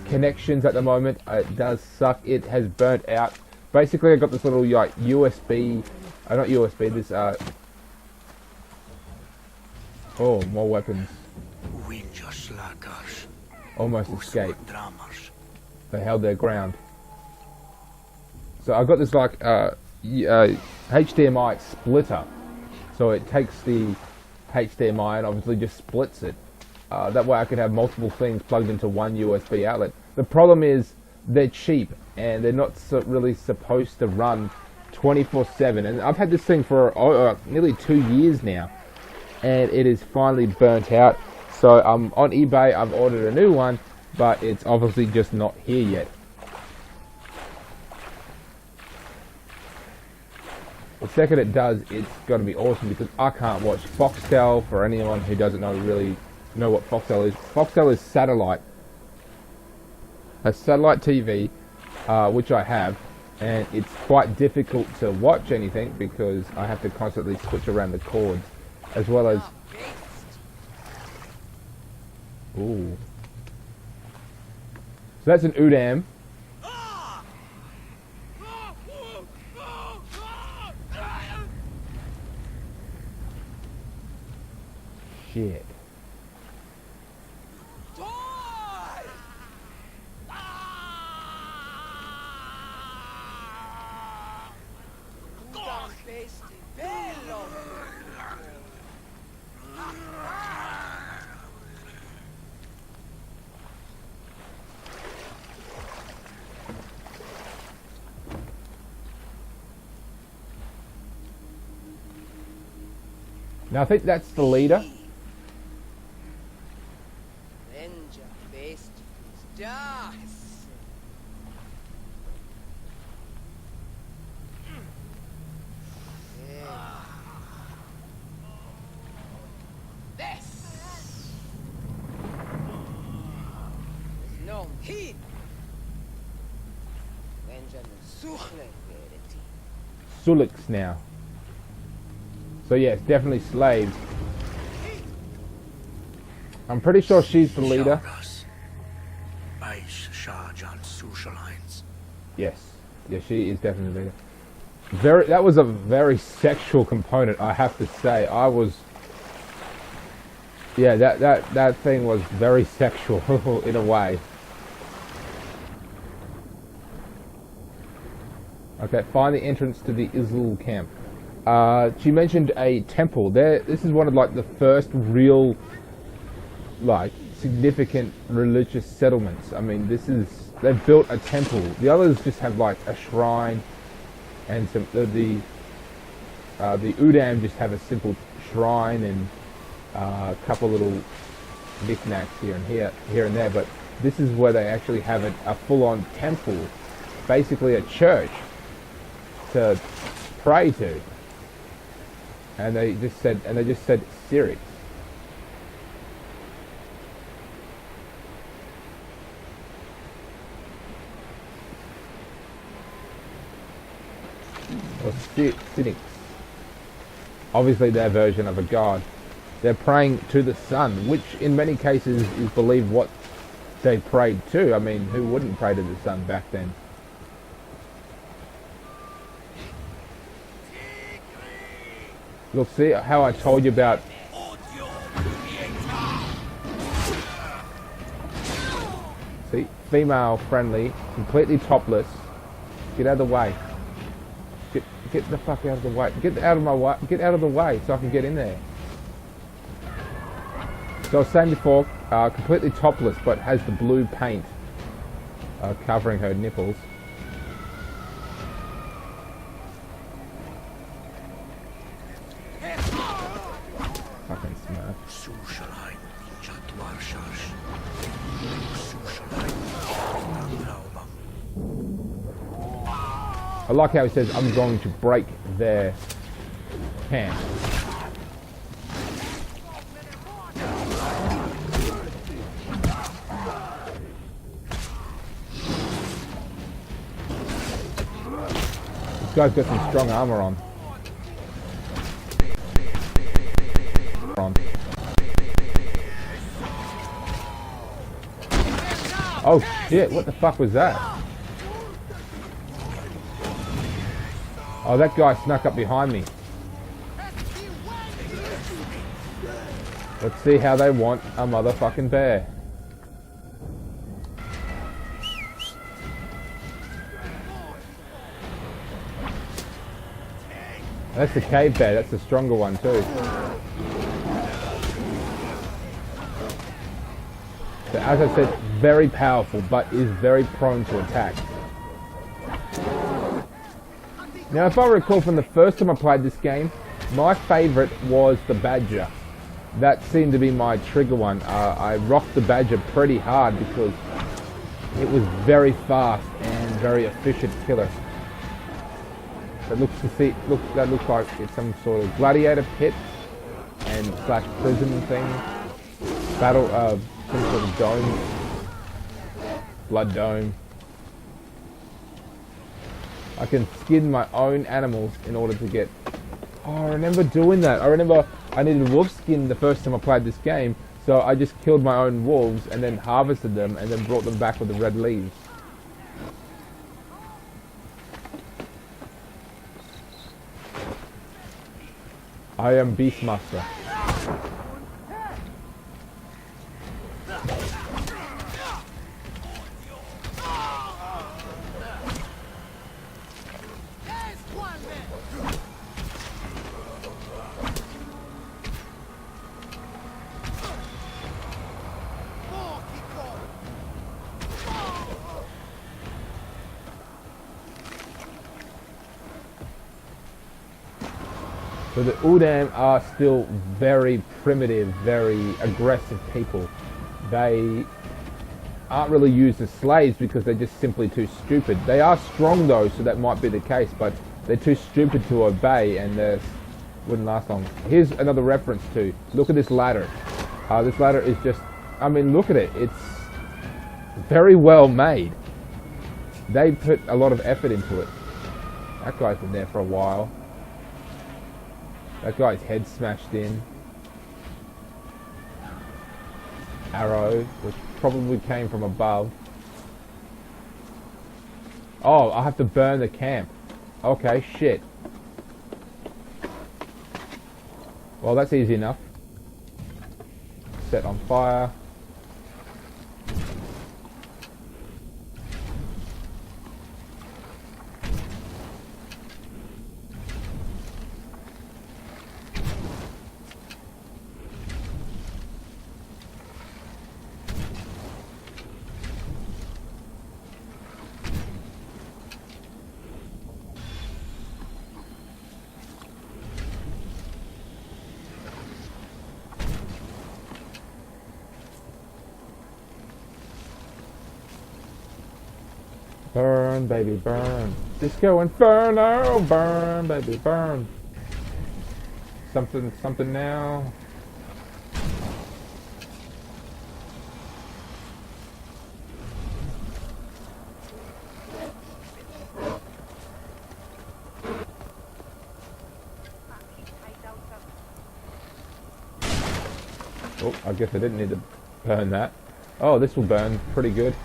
connections at the moment. It does suck. It has burnt out. Basically, I got this little like USB. Not USB. This. Oh, more weapons. Almost escaped. They held their ground. So I've got this like HDMI splitter. So it takes the HDMI and obviously just splits it. That way I could have multiple things plugged into one USB outlet. The problem is they're cheap and they're not really supposed to run 24/7. And I've had this thing for nearly 2 years now, and it is finally burnt out. So on eBay I've ordered a new one, but it's obviously just not here yet. The second it does, it's going to be awesome because I can't watch Foxtel. For anyone who doesn't really know what Foxtel is. Foxtel is satellite. A satellite TV, which I have, and it's quite difficult to watch anything because I have to constantly switch around the cords, as well as... Ooh. So that's an Udam. Shit. Vesti bello. Now I think that's the leader. Venja Vesti das. No, he. Benjamin Suchle vereti. Suliks now. So yeah, it's definitely slaves. I'm pretty sure she's the leader. Yes. Yeah, she is definitely the leader. That was a very sexual component, I have to say. Yeah, that thing was very sexual in a way. Okay, find the entrance to the Isil camp. She mentioned a temple. This is one of like the first real, like, significant religious settlements. I mean, they've built a temple. The others just have like a shrine, and some the Udam just have a simple shrine and a couple little knickknacks here and there. But this is where they actually have a full-on temple, basically a church to pray to. And they just said Syrix. Or Syrix. Obviously their version of a god. They're praying to the sun, which in many cases is believed what they prayed to. I mean, who wouldn't pray to the sun back then? Look, see how I told you about... See, female friendly, completely topless. Get out of the way. Get the fuck out of the way. Get out of my way. Get out of the way so I can get in there. So I was saying before, completely topless, but has the blue paint covering her nipples. Fucking smart. I like how he says, I'm going to break their camp. This guy's got some strong armor on. Oh shit, what the fuck was that? Oh, that guy snuck up behind me. Let's see how they want a motherfucking bear. That's the cave bear, that's the stronger one too. So as I said, very powerful, but is very prone to attack. Now, if I recall from the first time I played this game, my favourite was the Badger. That seemed to be my trigger one. I rocked the Badger pretty hard because it was very fast and very efficient killer. That looks like it's some sort of gladiator pit and slash prison thing. Battle, some sort of dome. Blood dome. I can skin my own animals in order to get... Oh, I remember doing that. I remember I needed wolf skin the first time I played this game, so I just killed my own wolves and then harvested them and then brought them back with the red leaves. I am Beastmaster. So the Udam are still very primitive, very aggressive people. They aren't really used as slaves because they're just simply too stupid. They are strong though, so that might be the case, but they're too stupid to obey and they wouldn't last long. Here's another reference to, look at this ladder. This ladder is just, I mean, look at it. It's very well made. They put a lot of effort into it. That guy's been there for a while. That guy's head smashed in. Arrow, which probably came from above. Oh, I have to burn the camp. Okay, shit. Well, that's easy enough. Set on fire. Burn, baby, burn. Disco Inferno, burn, baby, burn. Something now. Oh, I guess I didn't need to burn that. Oh, this will burn pretty good.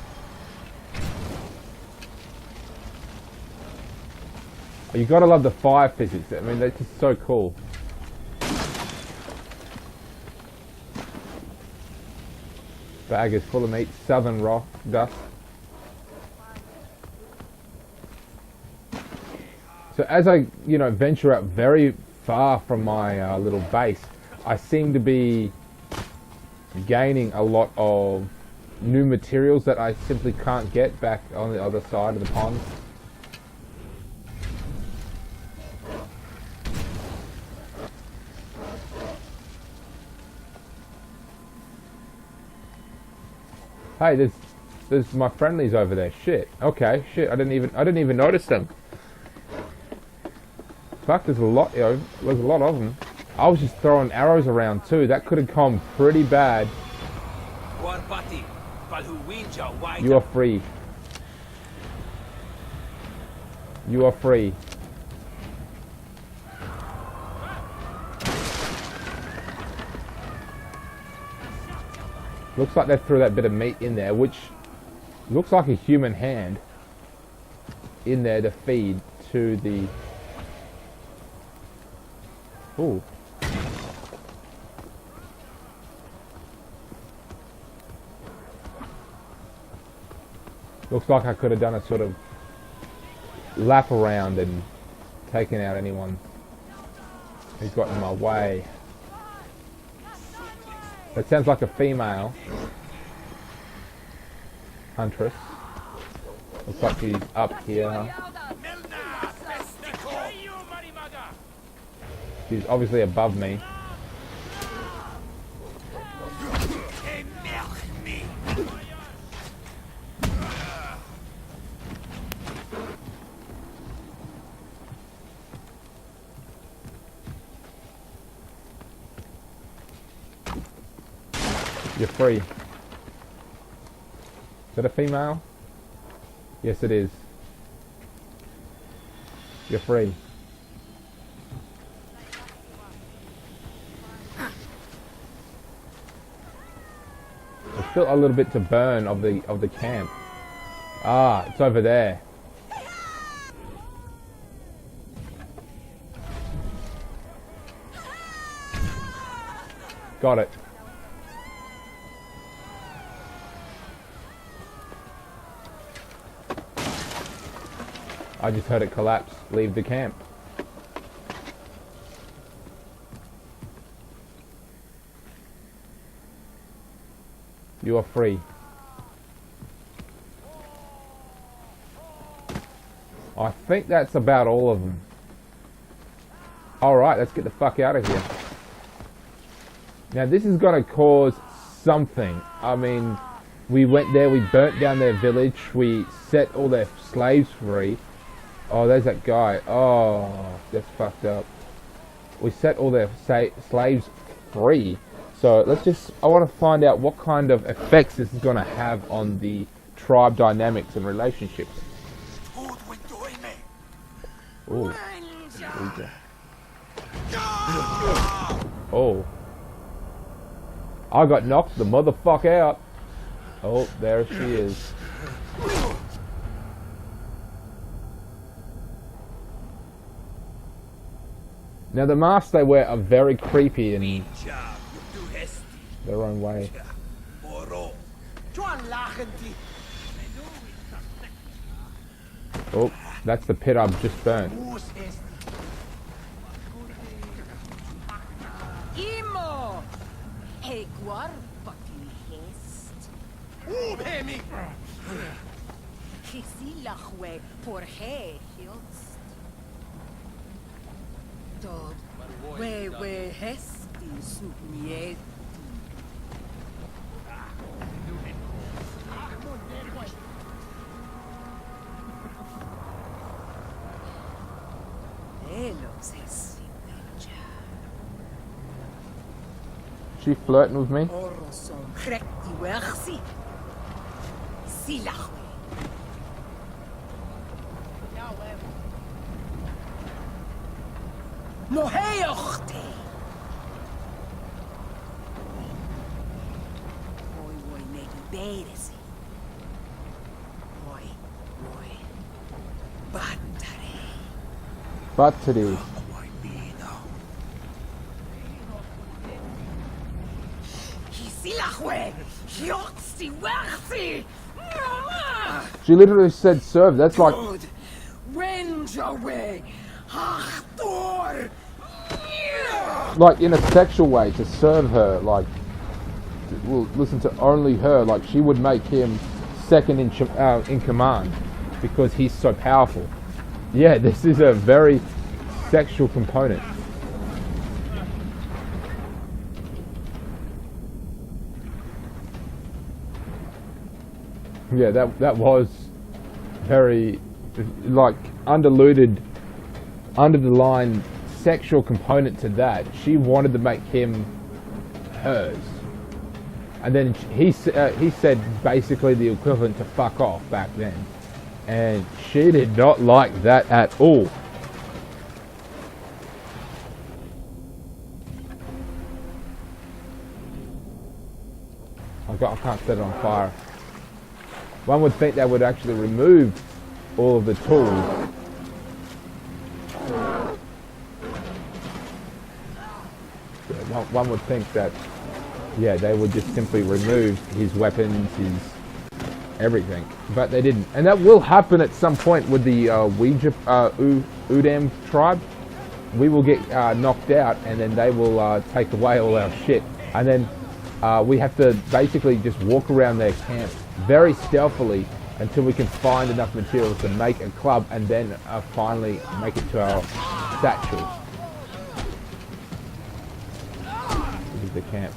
You gotta love the fire physics. I mean, that's just so cool. Bag is full of meat. Southern rock dust. So as I, venture out very far from my little base, I seem to be gaining a lot of new materials that I simply can't get back on the other side of the pond. Hey, there's my friendlies over there. Shit. Okay, shit. I didn't even notice them. Fuck, there's a lot, there's a lot of them. I was just throwing arrows around too. That could have come pretty bad. You are free. You are free. Looks like they threw that bit of meat in there, which looks like a human hand in there to feed to the... Ooh. Looks like I could have done a sort of lap around and taken out anyone who's got in my way. That sounds like a female huntress. Looks like she's up here. She's obviously above me. You're free. Is that a female? Yes, it is. You're free. There's still a little bit to burn of the camp. Ah, it's over there. Got it. I just heard it collapse, leave the camp. You are free. I think that's about all of them. Alright, let's get the fuck out of here. Now this is gonna cause something. I mean, we went there, we burnt down their village, we set all their slaves free. Oh, there's that guy. Oh, that's fucked up. We set all their slaves free. So let's just, I want to find out what kind of effects this is gonna have on the tribe dynamics and relationships. Ooh. Oh. I got knocked the motherfucker out. Oh, there she is. Now the masks they wear are very creepy in their own way. Oh, that's the pit I've just burnt. Imo! Hey, guarbati hest. Kisilachwe por he hilst. Dod, we hesti subniet. Elos hesti. She flirting with me? Orson krekti wersi. Silachwe. No hey ochte. Oi negi beresi. Oi. Battare. Battery. Silachwe. Hiotsi wersi. She literally said serve. That's like Good. Wenjawe. Achtor. in a sexual way to serve her. Like, well, listen to only her. Like she would make him second in command because he's so powerful. Yeah, this is a very sexual component. Yeah, that was very, like, under the line sexual component to that. She wanted to make him hers, and then he said basically the equivalent to fuck off back then, and she did not like that at all. I can't set it on fire. One would think they would actually remove all of the tools. Yeah, one would think that, yeah, they would just simply remove his weapons, his everything. But they didn't. And that will happen at some point with the Udam tribe. We will get knocked out, and then they will take away all our shit. And then we have to basically just walk around their camp very stealthily until we can find enough materials to make a club, and then finally make it to our satchels. This is the camp.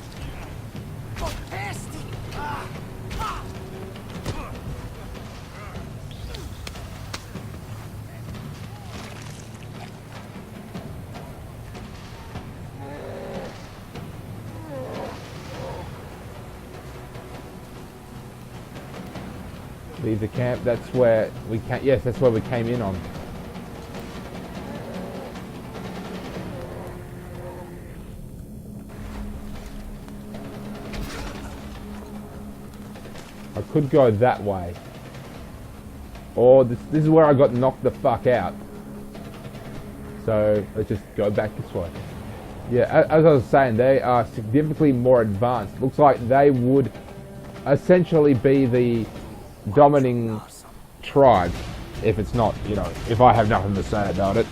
Leave the camp. That's where we came. Yes, that's where we came in on. I could go that way, or this is where I got knocked the fuck out. So let's just go back this way. Yeah, as I was saying, they are significantly more advanced. Looks like they would essentially be the dominating tribe, if it's not, you know, if I have nothing to say about it.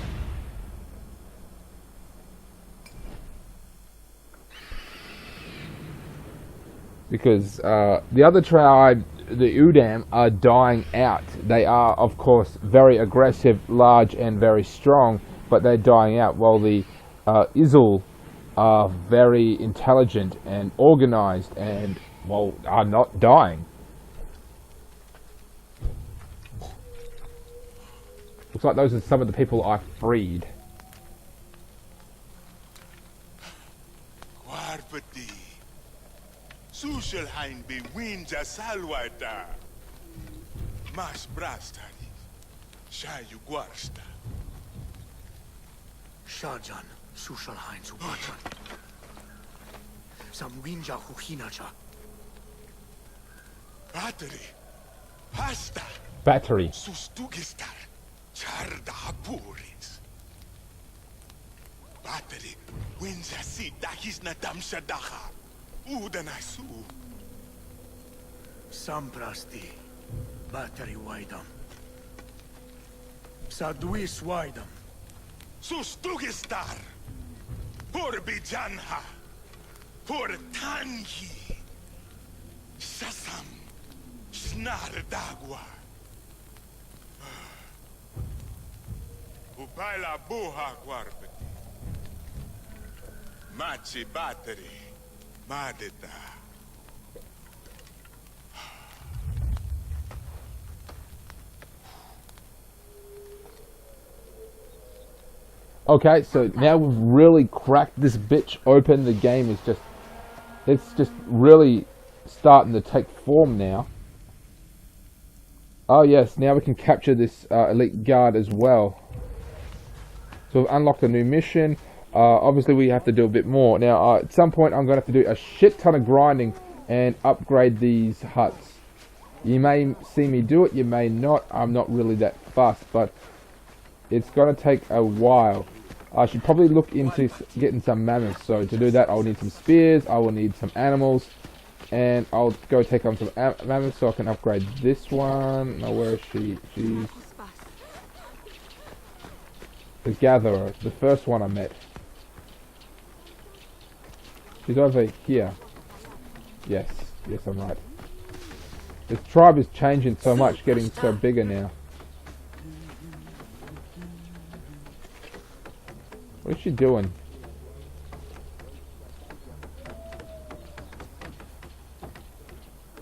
Because the other tribe, the Udam, are dying out. They are, of course, very aggressive, large, and very strong, but they're dying out, while the Isil are very intelligent and organized and, well, are not dying. Looks like those are some of the people I freed. Warpati. Sushelheim be winja salwata. Mas brastani. Shayu guarsta. Shajan, Sushalhain Subatan. Sam Winja Huhinaja. Battery. Hasta. Battery. Sustugistar. Charda hapuris. Battery. Winja sita hisna damshadaha. Udanasu. Samprasti. Battery Waidam. Sadwis Waidam. Sustugistar. Por bijanha. Por tangi. Sasam. Snar dagwa. Upaila buha guarpeti. Machi battery. Madeta. Okay, so now we've really cracked this bitch open. The game is just, it's just really starting to take form now. Oh yes, now we can capture this elite guard as well. So we've unlocked a new mission. Obviously we have to do a bit more. Now at some point I'm going to have to do a shit ton of grinding and upgrade these huts. You may see me do it, you may not. I'm not really that fast, but it's going to take a while. I should probably look into getting some mammoths. So to do that I'll need some spears, I will need some animals, and I'll go take on some mammoths so I can upgrade this one. Now where is she? She's the gatherer, the first one I met. She's over here. Yes, I'm right. This tribe is changing so much, getting so bigger now. What is she doing?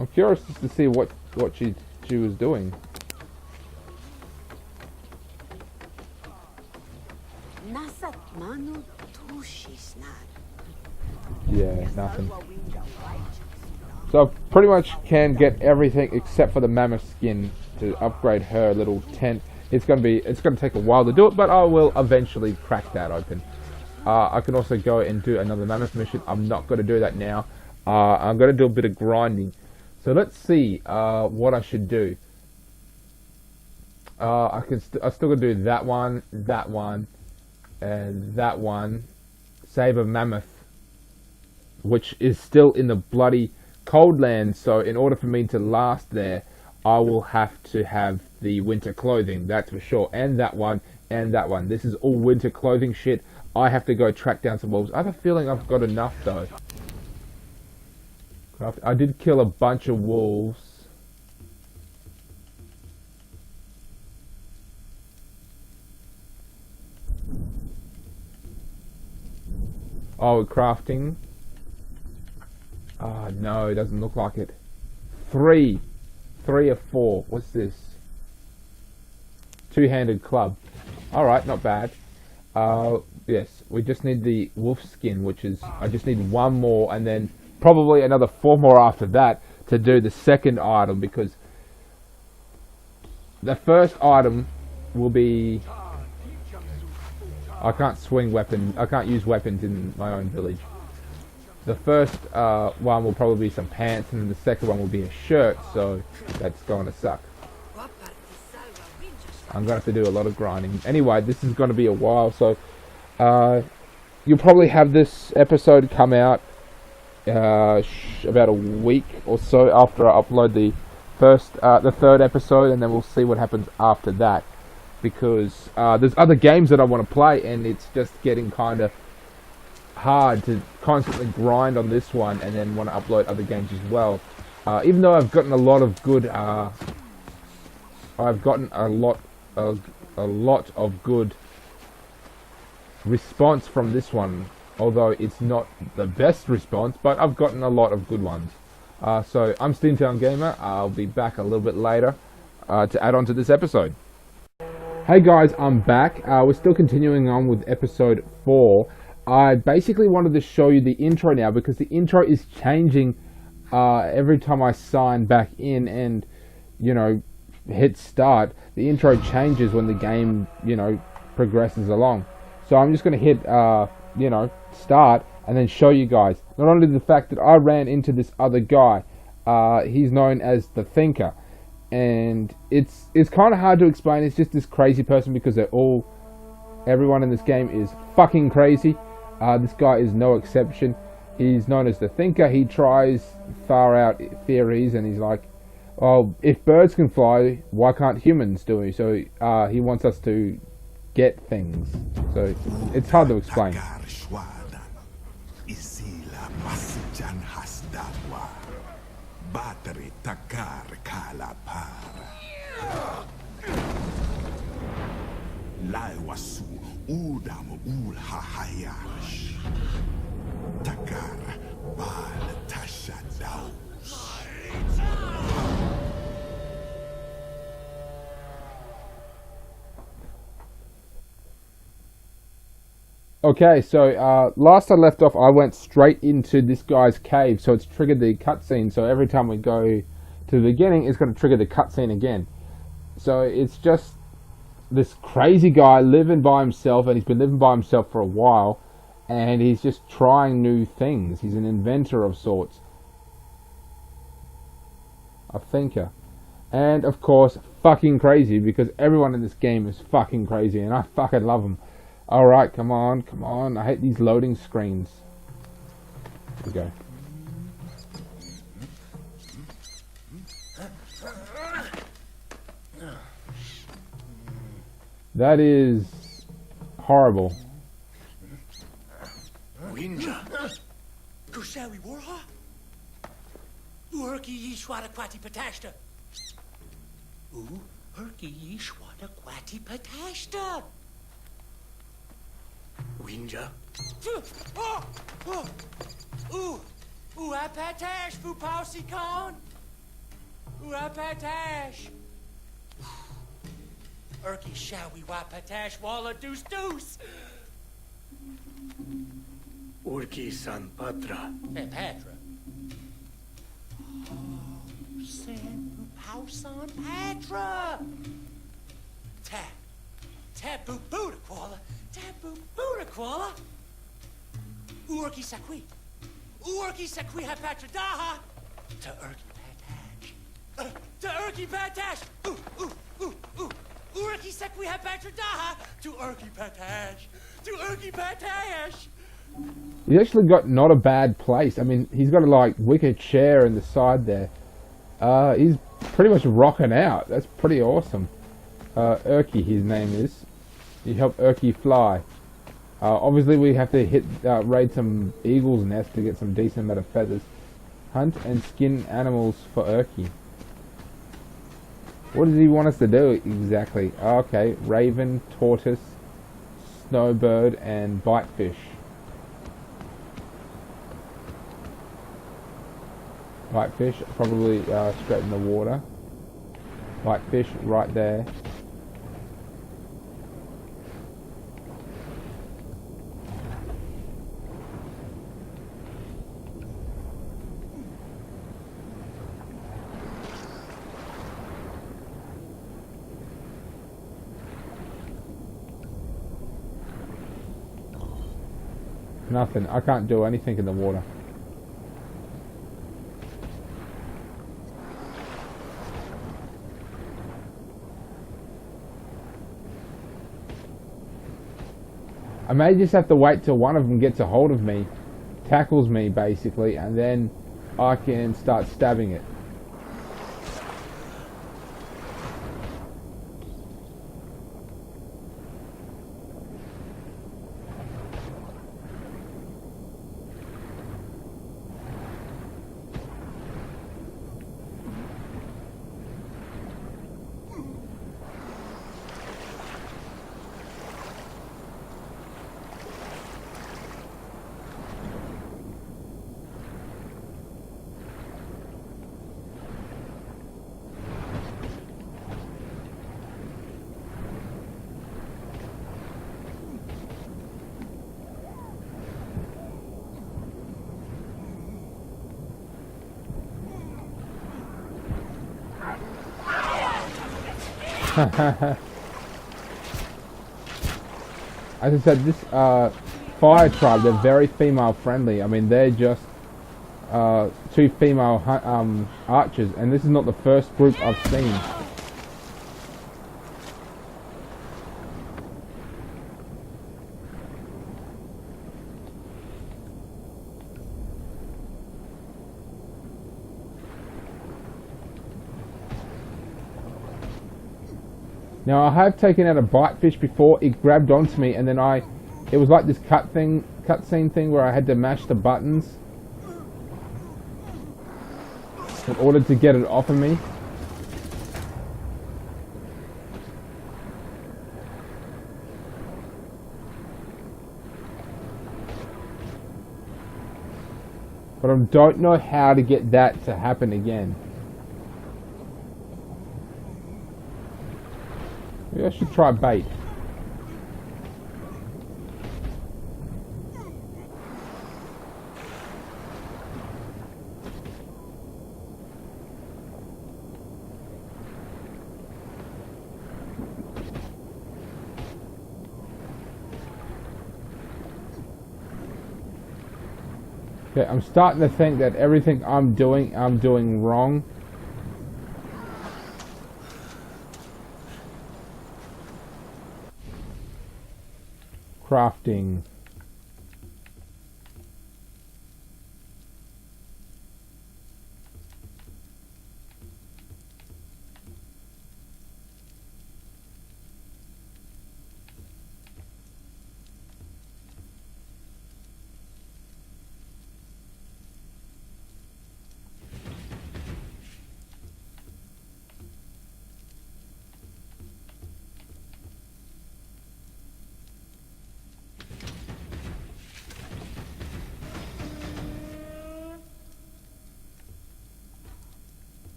I'm curious just to see what she was doing. Yeah, nothing. So I pretty much can get everything except for the mammoth skin to upgrade her little tent. It's gonna take a while to do it, but I will eventually crack that open. I can also go and do another mammoth mission. I'm not gonna do that now. I'm gonna do a bit of grinding. So let's see what I should do. I still gotta do that one, and that one. Save a mammoth, which is still in the bloody cold land. So in order for me to last there, I will have to have the winter clothing, that's for sure. And that one, and that one. This is all winter clothing shit. I have to go track down some wolves. I have a feeling I've got enough though. I did kill a bunch of wolves. Oh, we're crafting. Oh no, it doesn't look like it. 3 or 4. What's this? Two-handed club. Alright, not bad. Yes, we just need the wolf skin, which is, I just need one more, and then probably another 4 more after that to do the second item, because the first item will be, I can't swing weapons, I can't use weapons in my own village. The first one will probably be some pants, and then the second one will be a shirt, so that's going to suck. I'm going to have to do a lot of grinding. Anyway, this is going to be a while, so you'll probably have this episode come out about a week or so after I upload the third episode, and then we'll see what happens after that, because there's other games that I want to play, and it's just getting kind of hard to constantly grind on this one and then want to upload other games as well. Even though I've gotten a lot of good response from this one, although it's not the best response, but I've gotten a lot of good ones. So I'm Steamtown Gamer. I'll be back a little bit later to add on to this episode. Hey guys, I'm back. We're still continuing on with episode 4. I basically wanted to show you the intro now because the intro is changing every time I sign back in and, you know, hit start. The intro changes when the game, you know, progresses along. So I'm just going to hit, you know, start and then show you guys. Not only the fact that I ran into this other guy, he's known as the Thinker. And it's kind of hard to explain. It's just this crazy person because everyone in this game is fucking crazy. This guy is no exception. He's known as the Thinker. He tries far out theories and he's like, oh, if birds can fly, why can't humans do it? So he wants us to get things. So it's hard to explain. Battery takar kalapara. Laiwasu udam ulhahayash. Takar bal tashadaus. Okay, so last I left off, I went straight into this guy's cave, so it's triggered the cutscene. So every time we go to the beginning, it's going to trigger the cutscene again. So it's just this crazy guy living by himself, and he's been living by himself for a while, and he's just trying new things. He's an inventor of sorts, a thinker, and of course, fucking crazy because everyone in this game is fucking crazy, and I fucking love them. Alright, come on. I hate these loading screens. Here we go. That is horrible. Winja. Kushawi warha. Urki yishwada kwati patashta. Urki yishwada kwati patashta. Winja. Apatash, Fupausi Khan. Apatash. Urki Shawi Wapatash Walla Deuce Deuce. Urki San Patra. Patra. Oh, San Fupausan Patra. Tabu Buddha Koala. Tabu Buddha Koala. Urki Sakwi. Urki Sakwi Hapatra Daha. To Urki Patash. To Urki Patash. Urki Sakwi Hapatra Daha. To Urki Patash. To Urki Patash. He's actually got not a bad place. I mean, he's got a like wicker chair in the side there. He's pretty much rocking out. That's pretty awesome. Urki, his name is. You help Urki fly. Obviously, we have to raid some eagle's nest to get some decent amount of feathers. Hunt and skin animals for Urki. What does he want us to do exactly? Okay, raven, tortoise, snowbird, and bitefish. Bitefish, probably straight in the water. Bitefish right there. Nothing. I can't do anything in the water. I may just have to wait till one of them gets a hold of me, tackles me basically, and then I can start stabbing it. As I said, this fire tribe, they're very female friendly. I mean, they're just two female archers, and this is not the first group I've seen. Now I have taken out a bite fish before. It grabbed onto me, and then it was like this cutscene thing where I had to mash the buttons in order to get it off of me. But I don't know how to get that to happen again. Maybe I should try bait. Okay, I'm starting to think that everything I'm doing wrong. Crafting.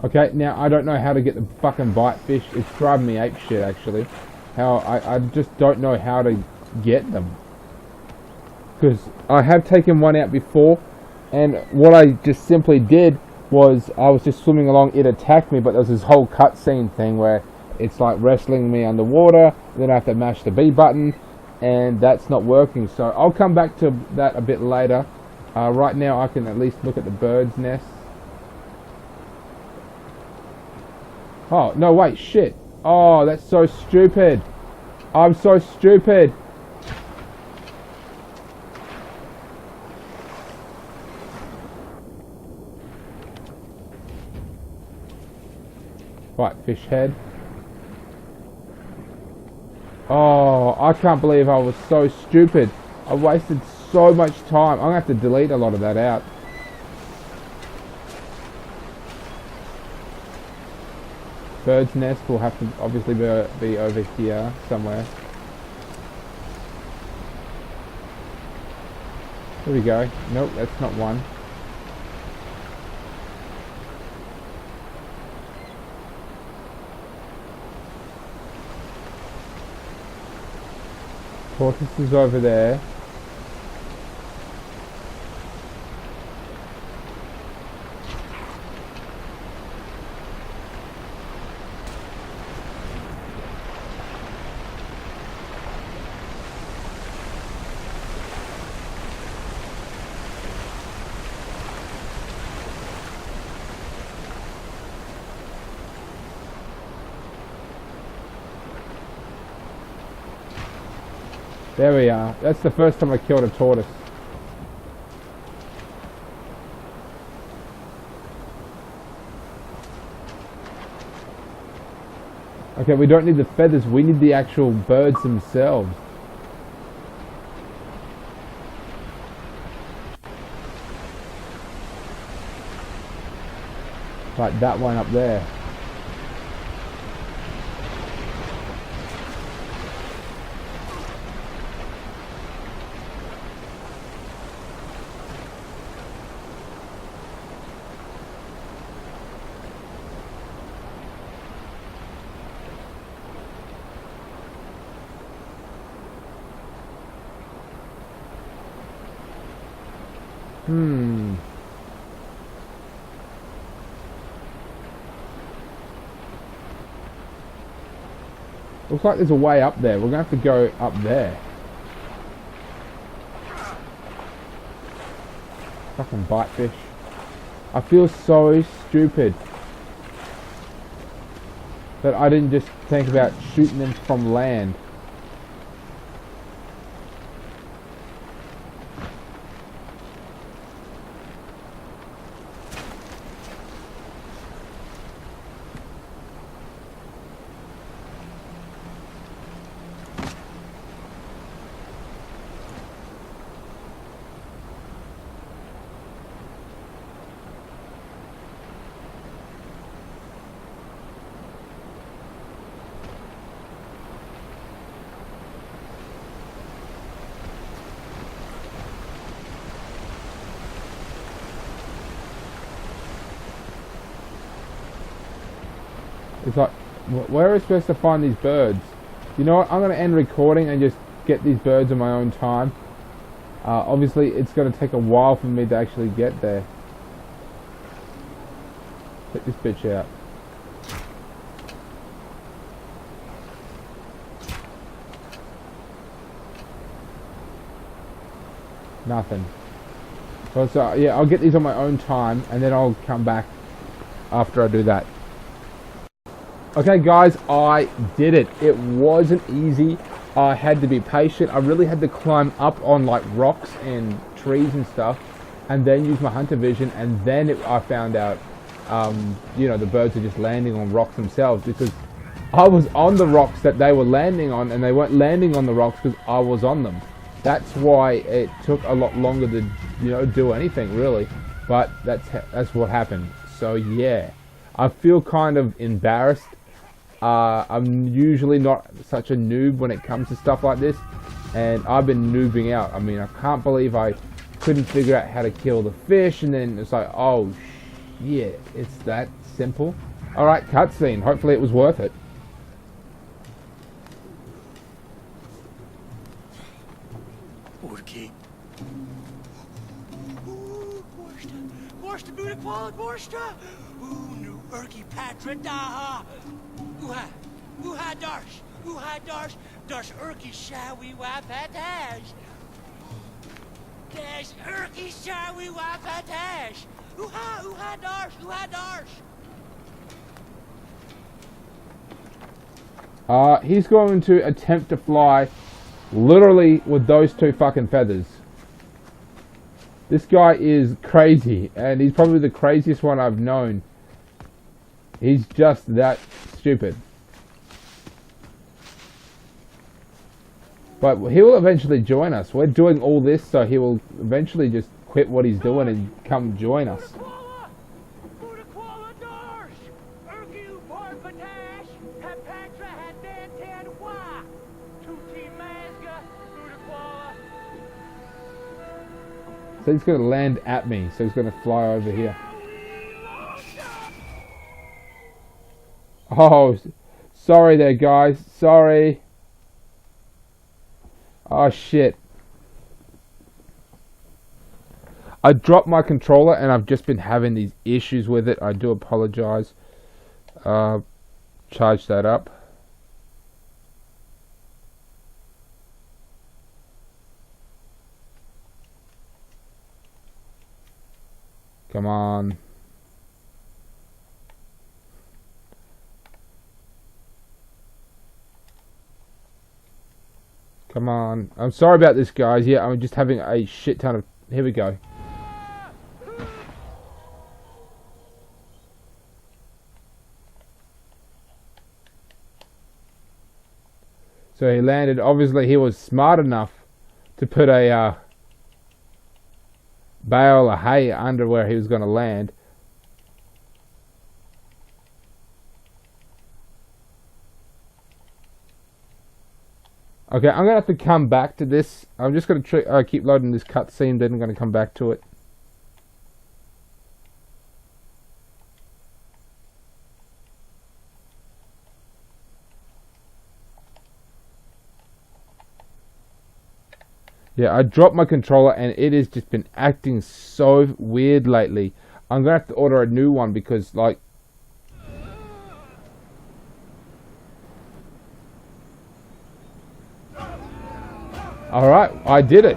Okay, now I don't know how to get the fucking bite fish. It's driving me ape shit, actually. I just don't know how to get them. Because I have taken one out before, and what I just simply did was I was just swimming along, it attacked me, but there was this whole cutscene thing where it's like wrestling me underwater, then I have to mash the B button, and that's not working. So I'll come back to that a bit later. Right now I can at least look at the bird's nest. Oh, no, wait, shit. Oh, that's so stupid. I'm so stupid. Right, fish head. Oh, I can't believe I was so stupid. I wasted so much time. I'm going to have to delete a lot of that out. Bird's nest will have to obviously be over here somewhere. Here we go. Nope, that's not one. Tortoise is over there. There we are. That's the first time I killed a tortoise. Okay, we don't need the feathers, we need the actual birds themselves. Like that one up there. Looks like there's a way up there. We're gonna have to go up there. Fucking bite fish. I feel so stupid that I didn't just think about shooting them from land. It's like, where are we supposed to find these birds? You know what, I'm going to end recording and just get these birds on my own time. Obviously, it's going to take a while for me to actually get there. Check this bitch out. Nothing. Well, so, yeah, I'll get these on my own time, and then I'll come back after I do that. Okay guys, I did it. It wasn't easy. I had to be patient. I really had to climb up on like rocks and trees and stuff, and then use my hunter vision, and then I found out, you know, the birds are just landing on rocks themselves, because I was on the rocks that they were landing on, and they weren't landing on the rocks because I was on them. That's why it took a lot longer to, you know, do anything really. But that's what happened. So yeah, I feel kind of embarrassed. I'm usually not such a noob when it comes to stuff like this, and I've been noobing out. I mean, I can't believe I couldn't figure out how to kill the fish, and then it's like, oh shit, it's that simple. Alright, cutscene. Hopefully it was worth it. Urki. Borsta, Buddha Quala, Borsta. Ooh, new Urki Patra Daha. Uha Darsh, Darsh Urki Shawi Wapatash. Dash Urki Shawi Wapatash. Uha Darsh. He's going to attempt to fly literally with those two fucking feathers. This guy is crazy, and he's probably the craziest one I've known. He's just that stupid. But he will eventually join us. We're doing all this, so he will eventually just quit what he's doing and come join us. So he's going to land at me, so he's going to fly over here. Oh, sorry there guys, sorry. Oh shit. I dropped my controller and I've just been having these issues with it. I do apologize. Charge that up. Come on. Come on. I'm sorry about this, guys. Yeah, I'm just having a shit ton of... Here we go. So he landed. Obviously, he was smart enough to put a bale of hay under where he was going to land. Okay, I'm gonna have to come back to this. I'm just gonna keep loading this cutscene, then I'm gonna come back to it. Yeah, I dropped my controller and it has just been acting so weird lately. I'm gonna have to order a new one because, like... Alright, I did it.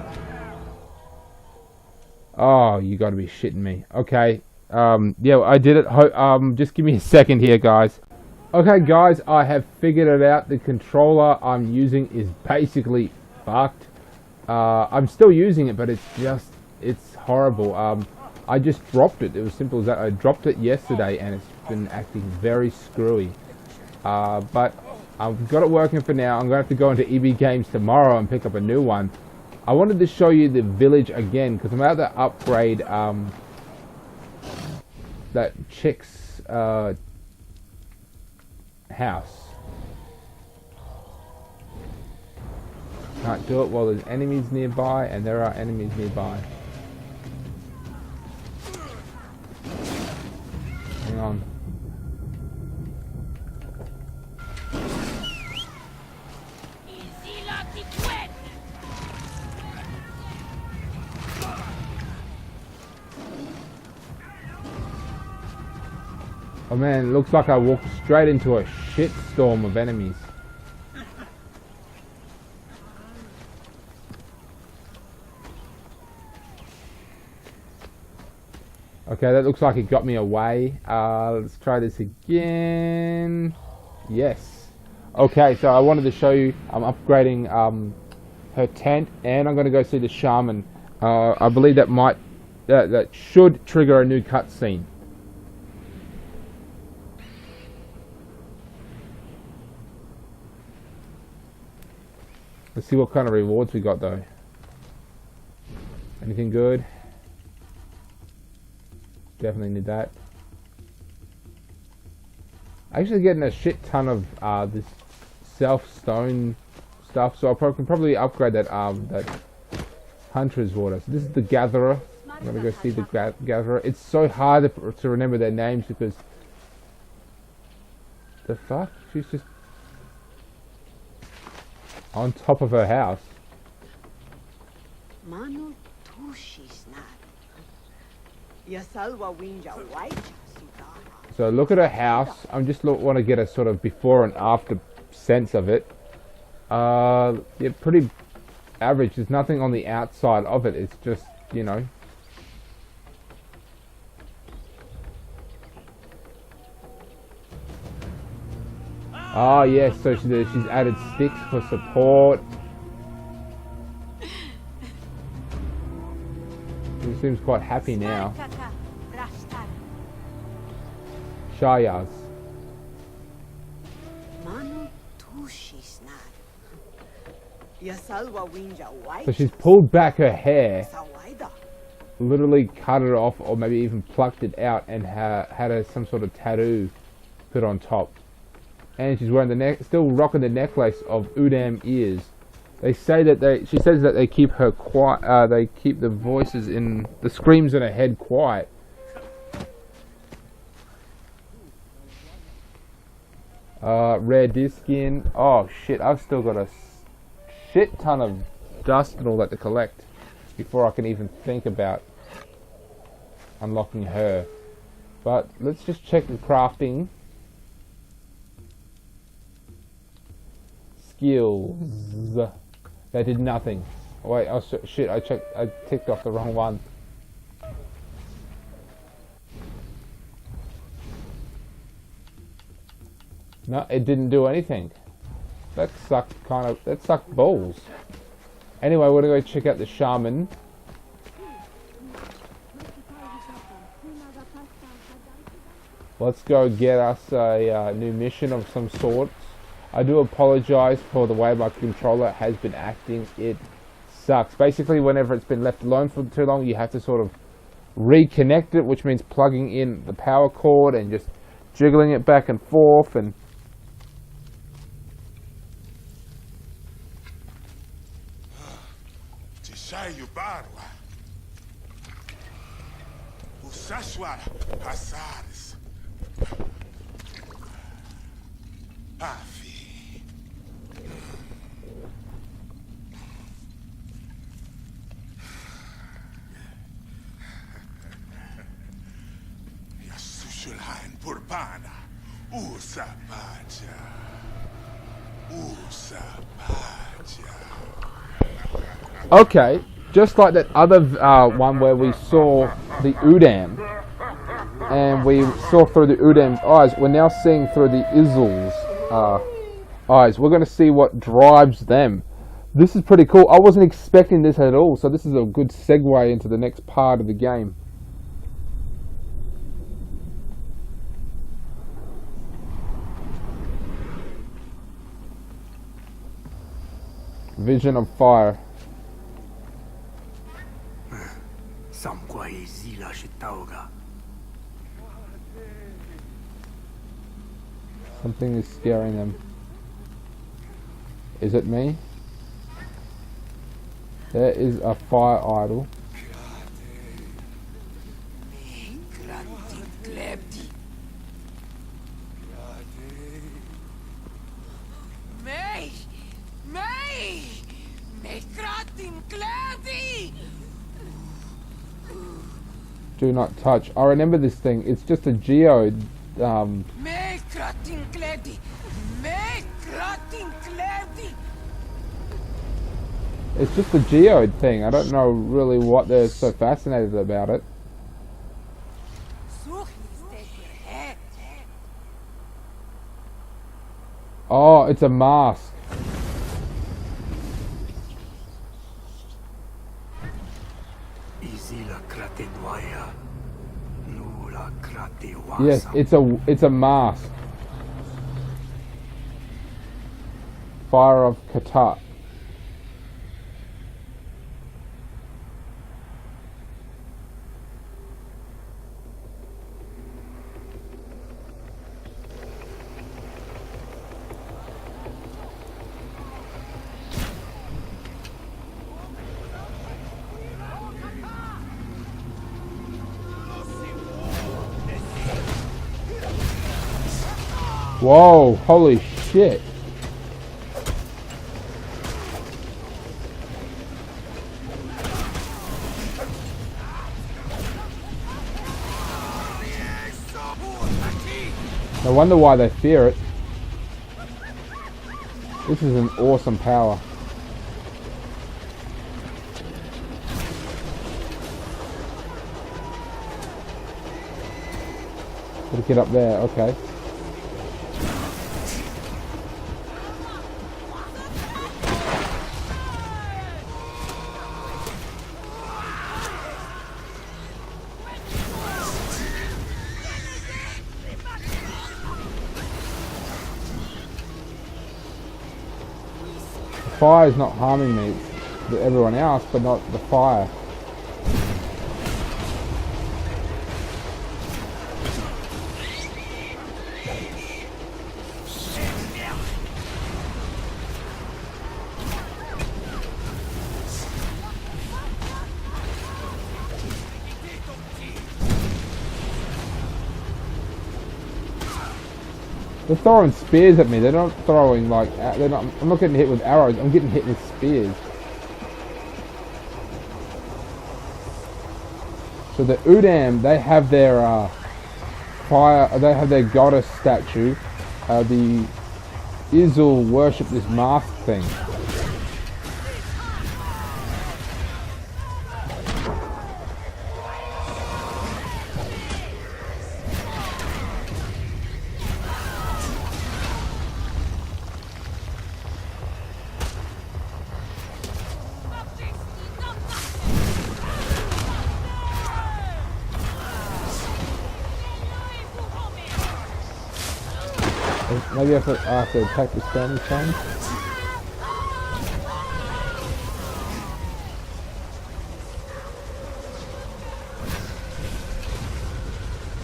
Oh, you gotta be shitting me. Okay, yeah, I did it. Just give me a second here, guys. Okay, guys, I have figured it out. The controller I'm using is basically fucked. I'm still using it, but it's horrible. I just dropped it. It was simple as that. I dropped it yesterday and it's been acting very screwy. But I've got it working for now. I'm going to have to go into EB Games tomorrow and pick up a new one. I wanted to show you the village again because I'm about to upgrade that chick's house. Can't do it while there's enemies nearby, and there are enemies nearby. Hang on. Oh man, it looks like I walked straight into a shitstorm of enemies. Okay, that looks like it got me away. Let's try this again. Yes. Okay, so I wanted to show you, I'm upgrading her tent, and I'm going to go see the shaman. I believe that should trigger a new cutscene. Let's see what kind of rewards we got though. Anything good? Definitely need that. Actually getting a shit ton of this self-stone stuff, so I can probably upgrade that that hunter's water. So this is the gatherer. I'm gonna go see the gatherer. It's so hard to remember their names because the fuck? She's just on top of her house. So look at her house. I'm just want to get a sort of before and after sense of it. Yeah, pretty average. There's nothing on the outside of it. It's just, you know. Oh yes, so she's added sticks for support. She seems quite happy now. Shayas. So she's pulled back her hair, literally cut it off, or maybe even plucked it out, and had some sort of tattoo put on top. And she's wearing still rocking the necklace of Udam ears. They say that she says that they keep her quiet. They keep the voices in the screams in her head quiet. Rare deer skin. Oh shit! I've still got a shit ton of dust and all that to collect before I can even think about unlocking her. But let's just check the crafting. Skills. They did nothing. Oh, wait, oh shit, I ticked off the wrong one. No, it didn't do anything. That sucked balls. Anyway, we're gonna go check out the shaman. Let's go get us a new mission of some sort. I do apologize for the way my controller has been acting. It sucks. Basically, whenever it's been left alone for too long, you have to sort of reconnect it, which means plugging in the power cord and just jiggling it back and forth. And Sayu barwa. Usashwara hasaris. Afi. Yasushulhain purbana. Usapaja. Usapaja. Okay, just like that other one where we saw the Udam, and we saw through the Udam's eyes, we're now seeing through the Izzul's eyes. We're going to see what drives them. This is pretty cool. I wasn't expecting this at all, so this is a good segue into the next part of the game. Vision of fire. Something is scaring them. Is it me? There is a fire idol. Do not touch. I remember this thing. It's just a geode. It's just a geode thing. I don't know really what they're so fascinated about it. Oh, it's a mask. Yes, it's a mask. Fire of Qatar. Whoa, holy shit. No wonder why they fear it. This is an awesome power. Gotta get up there, okay. Fire is not harming me, but everyone else, but not the fire. They're throwing spears at me. They're not throwing like. I'm not getting hit with arrows. I'm getting hit with spears. So the Udam, they have their fire. They have their goddess statue. The Izzul worship this mask thing. Maybe I have to attack the standing chain.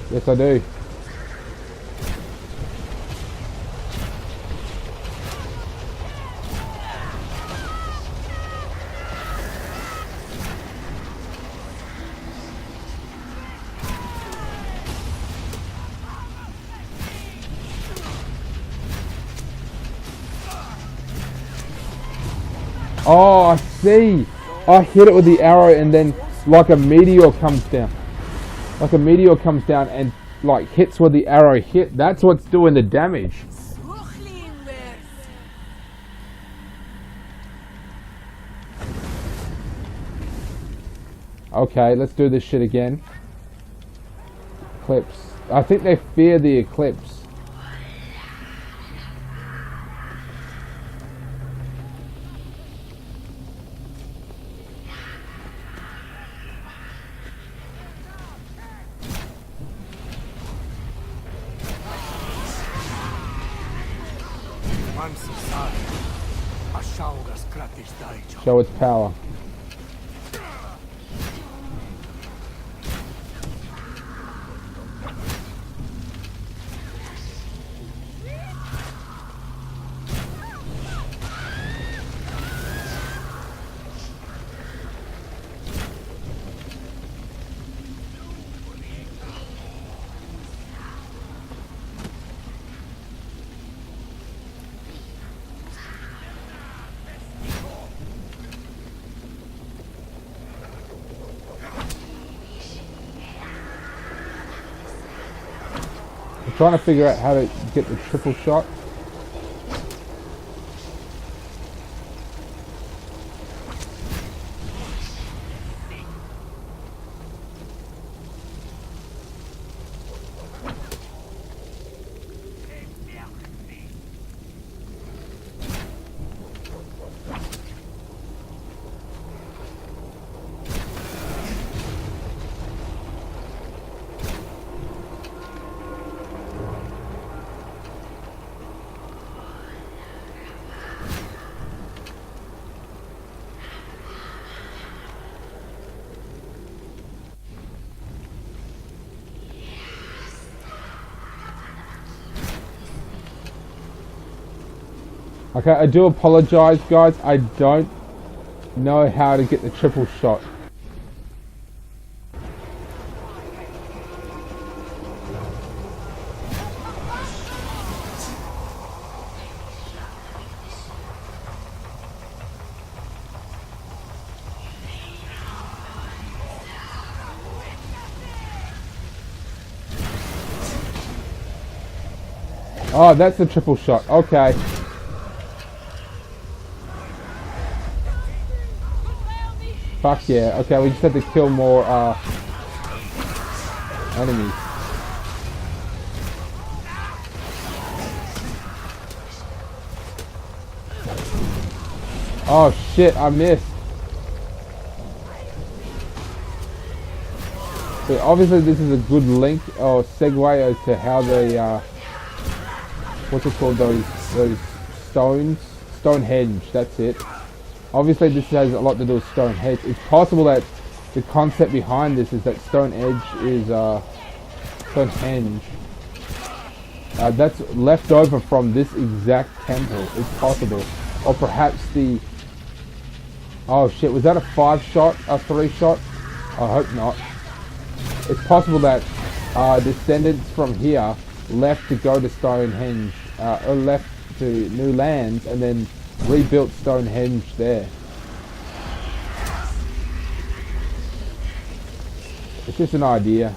Yes, I do. Oh, I see. I hit it with the arrow and then like a meteor comes down. Like a meteor comes down and like hits where the arrow hit. That's what's doing the damage. Okay, let's do this shit again. Eclipse. I think they fear the eclipse. Show its power. I'm trying to figure out how to get the triple shot. Okay, I do apologize, guys. I don't know how to get the triple shot. Oh, that's the triple shot. Okay. Fuck yeah. Okay, we just have to kill more enemies. Oh shit, I missed. So obviously this is a good link or segue as to how they what's it called, those stones? Stonehenge, that's it. Obviously this has a lot to do with Stonehenge. It's possible that the concept behind this is that Stonehenge is Stonehenge. That's left over from this exact temple. It's possible. Or perhaps the... Oh shit, was that a 5-shot? A 3-shot? I hope not. It's possible that descendants from here left to go to Stonehenge, or left to New Lands and then rebuilt Stonehenge there. It's just an idea.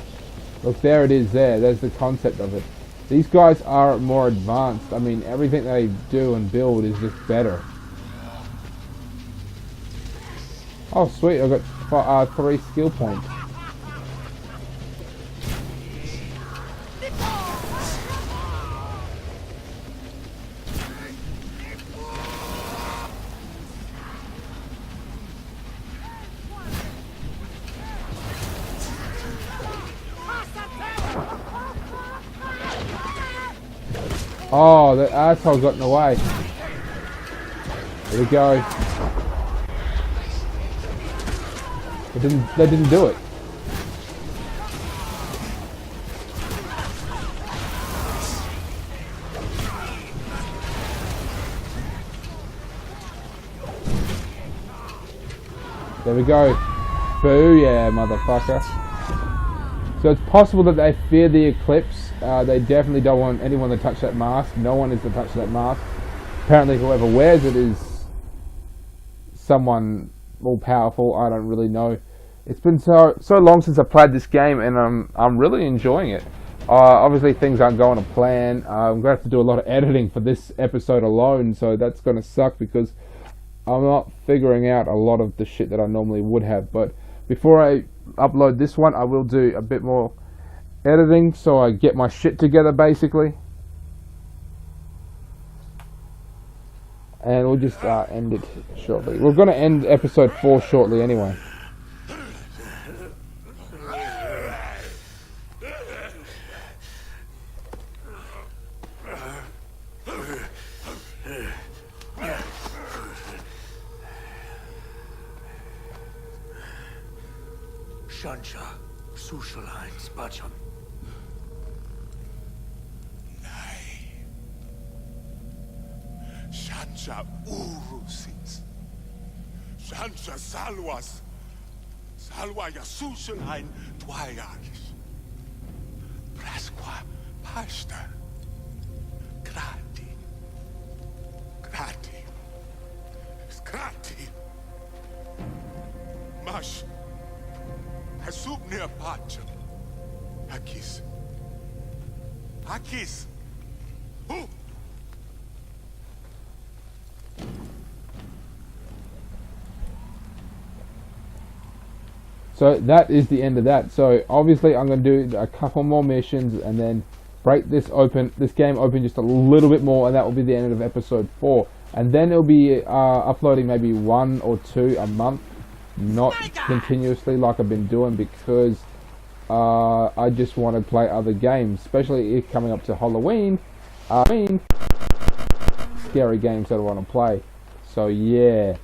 Look, there it is there. There's the concept of it. These guys are more advanced. I mean, everything they do and build is just better. Oh, sweet. I got 3 skill points. Oh, that asshole got in the way. There we go. They didn't do it. There we go. Booyah, motherfucker. So it's possible that they fear the eclipse. They definitely don't want anyone to touch that mask. No one is to touch that mask. Apparently whoever wears it is someone more powerful. I don't really know. It's been so long since I played this game, and I'm really enjoying it. Obviously, things aren't going to plan. I'm going to have to do a lot of editing for this episode alone, so that's going to suck because I'm not figuring out a lot of the shit that I normally would have. But before I upload this one, I will do a bit more editing so I get my shit together, basically. And we'll just end it shortly. We're going to end episode 4 shortly anyway. Shansha, Sushalheim, Spacham. Shansha Urusis. Shansha Salwas. Salwa Yasushalheim Dwayakis. Prasqua Pasta. Grati. Grati. Grati. Mash. Hasubnia Pacham. Hakis. Hakis. Who? So that is the end of that. So obviously I'm going to do a couple more missions and then break this game open just a little bit more, and that will be the end of episode 4. And then it'll be uploading maybe 1 or 2 a month, not continuously like I've been doing, because I just want to play other games, especially if coming up to Halloween. Scary games that I want to play. So yeah.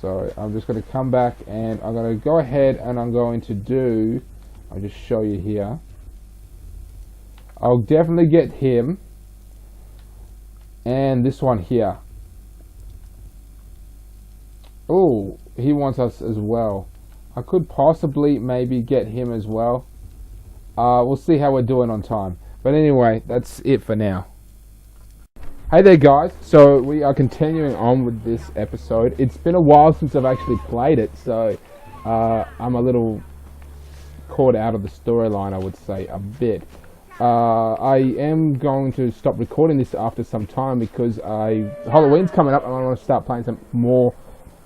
So I'm just going to come back and I'm going to go ahead and I'm going to do, I'll just show you here. I'll definitely get him and this one here. Oh, he wants us as well. I could possibly maybe get him as well. We'll see how we're doing on time. But anyway, that's it for now. Hey there guys, so we are continuing on with this episode. It's been a while since I've actually played it, so I'm a little caught out of the storyline, I would say, a bit. I am going to stop recording this after some time because Halloween's coming up and I want to start playing some more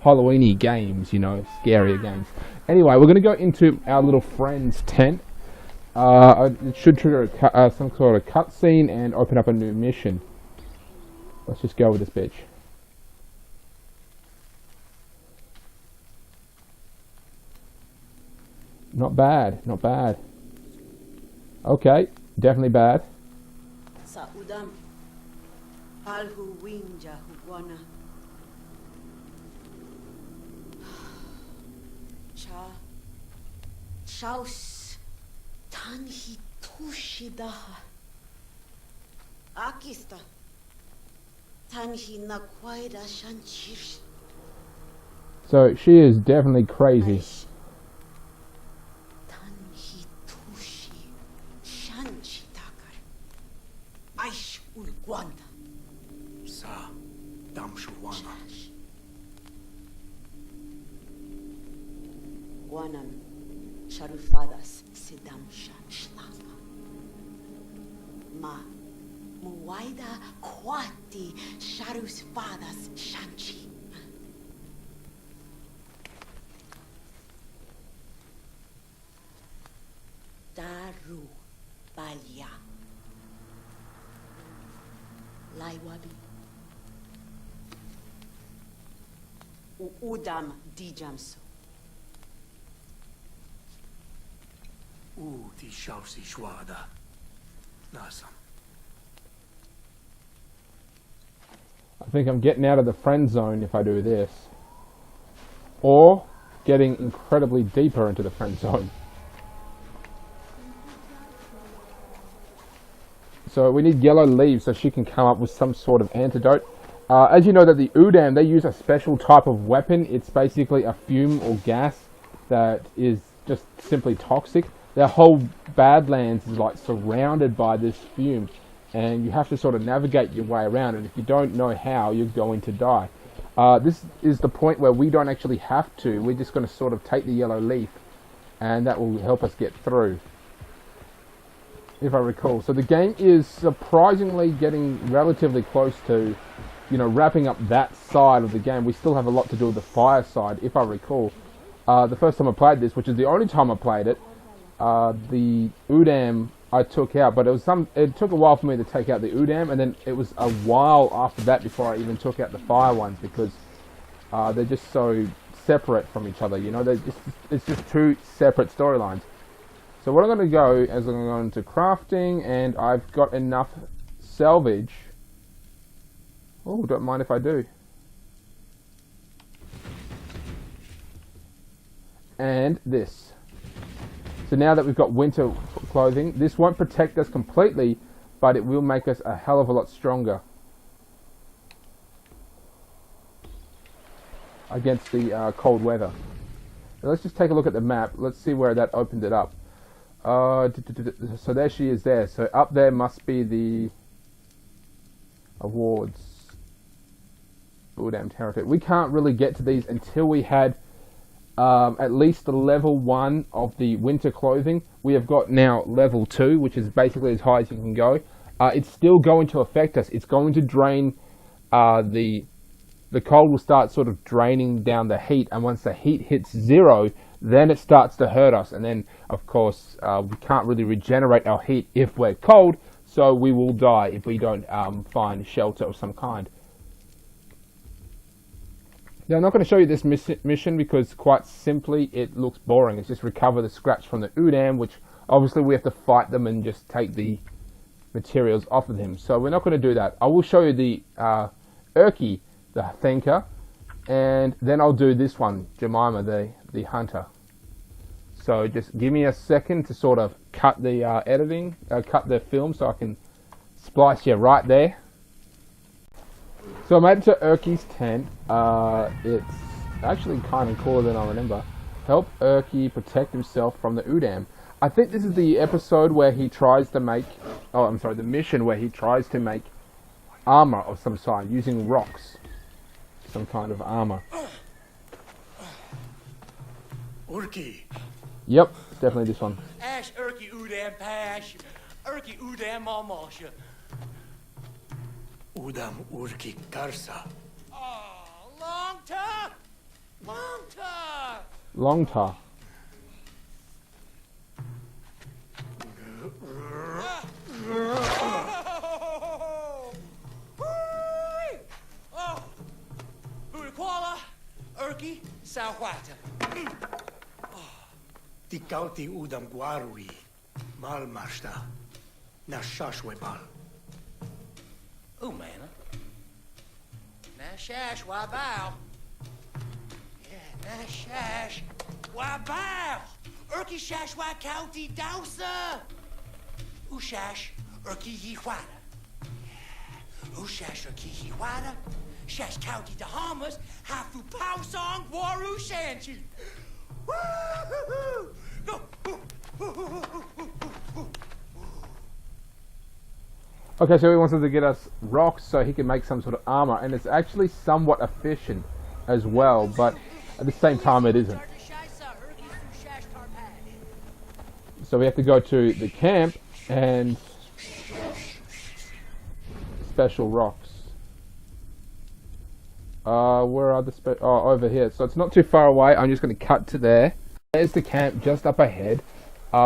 Halloween-y games, you know, scarier games. Anyway, we're going to go into our little friend's tent. It should trigger some sort of cutscene and open up a new mission. Let's just go with this bitch. Not bad, not bad. Okay, definitely bad. Sa udam, palhu winja huguana. Chaus tanhi tushidaha. Akista. So she is definitely crazy. Sa damshuwana. Guanan sharufadas sedam shan shlaka. Ma Muwaida Kwati Sharus Fadas Shanchi. Daru Balya Laiwabi Udam Dijamso Di Shausi Shwada. Nasam. I think I'm getting out of the friend zone if I do this. Or getting incredibly deeper into the friend zone. So we need yellow leaves so she can come up with some sort of antidote. As you know that the Udam, they use a special type of weapon. It's basically a fume or gas that is just simply toxic. Their whole Badlands is like surrounded by this fume. And you have to sort of navigate your way around, and if you don't know how, you're going to die. This is the point where we don't actually have to. We're just going to sort of take the yellow leaf, and that will help us get through, if I recall. So the game is surprisingly getting relatively close to, wrapping up that side of the game. We still have a lot to do with the fire side, if I recall. The first time I played this, which is the only time I played it, the Udam I took out, but it took a while for me to take out the Udam, and then it was a while after that before I even took out the fire ones, because they're just so separate from each other. It's just two separate storylines. So what I'm going to go is I'm going to go into crafting, and I've got enough salvage. Oh, don't mind if I do. And this. So now that we've got winter clothing, this won't protect us completely, but it will make us a hell of a lot stronger against the cold weather. Now let's just take a look at the map. Let's see where that opened it up. So there she is there. So up there must be the awards. Buldam territory. We can't really get to these until we had at least the level 1 of the winter clothing. We have got now level 2, which is basically as high as you can go. It's still going to affect us. It's going to drain the cold will start sort of draining down the heat, and once the heat hits 0, then it starts to hurt us. And then, of course, we can't really regenerate our heat if we're cold, so we will die if we don't find shelter of some kind. Now, I'm not going to show you this mission because, quite simply, it looks boring. It's just recover the scraps from the Udam, which obviously we have to fight them and just take the materials off of them. So we're not going to do that. I will show you the Urki, the thinker, and then I'll do this one, Jemima, the hunter. So just give me a second to sort of cut the cut the film so I can splice you right there. So I made it to Urki's tent. It's actually kind of cooler than I remember. Help Urki protect himself from the Udam. I think this is the episode where he tries to make... Oh, I'm sorry, the mission where he tries to make armor of some sort using rocks. Some kind of armor. Urki. Yep, it's definitely this one. Ash Urki Udam Pash. Urki Udam Mamasha. Udam Urki Karsa. Oh, long time. Long time. Long tar. Oh, Uraquala, Urki, Sawhata. Tikauti udam guarui, malmashta, nashashwebal. Umana. Nashash Wabao. Yeah, Nashash Wabao. Urki Shashwa County Dowsa. Ushash Urki Yihuana. Ushash Urki Yihuana. Shash County Dahamas. Hafu Pow Song Waru Shanchi. Woo-hoo-hoo. Go. Okay, so he wants us to get us rocks so he can make some sort of armor, and it's actually somewhat efficient as well, but at the same time it isn't. So we have to go to the camp and special rocks. Where are the over here. So it's not too far away. I'm just going to cut to there. There's the camp just up ahead.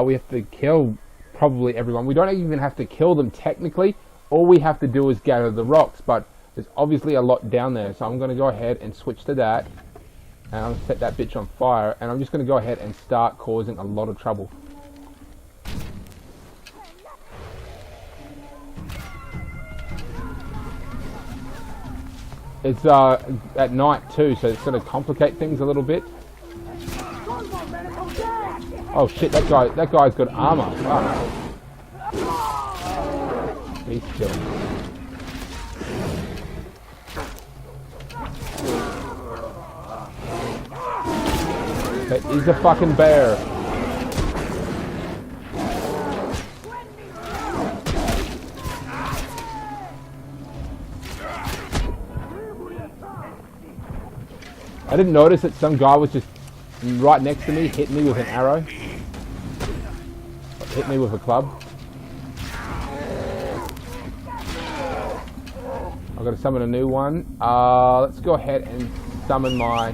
We have to kill probably everyone. We don't even have to kill them technically. All we have to do is gather the rocks, but there's obviously a lot down there. So I'm going to go ahead and switch to that, and I'll set that bitch on fire, and I'm just going to go ahead and start causing a lot of trouble. It's at night too, so it's going to complicate things a little bit. Oh shit, that guy's got armor. Wow. He's killed. Okay, he's a fucking bear. I didn't notice that some guy was just right next to me, hit me with an arrow. Hit me with a club. I've got to summon a new one. Let's go ahead and summon my...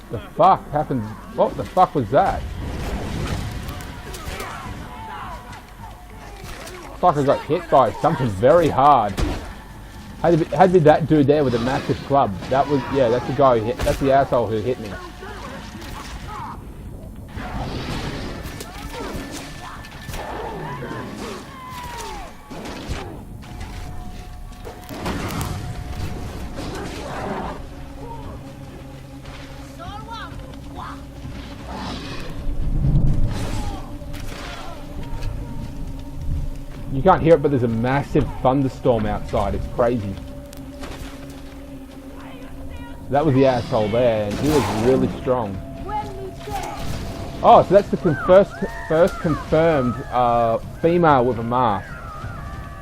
The fuck happened? What the fuck was that? Fuck, I got hit by something very hard. Had to be that dude there with a massive club. That was, yeah, that's the guy who hit, that's the asshole who hit me. You can't hear it, but there's a massive thunderstorm outside. It's crazy. That was the asshole there, and he was really strong. Oh, so that's the first confirmed female with a mask.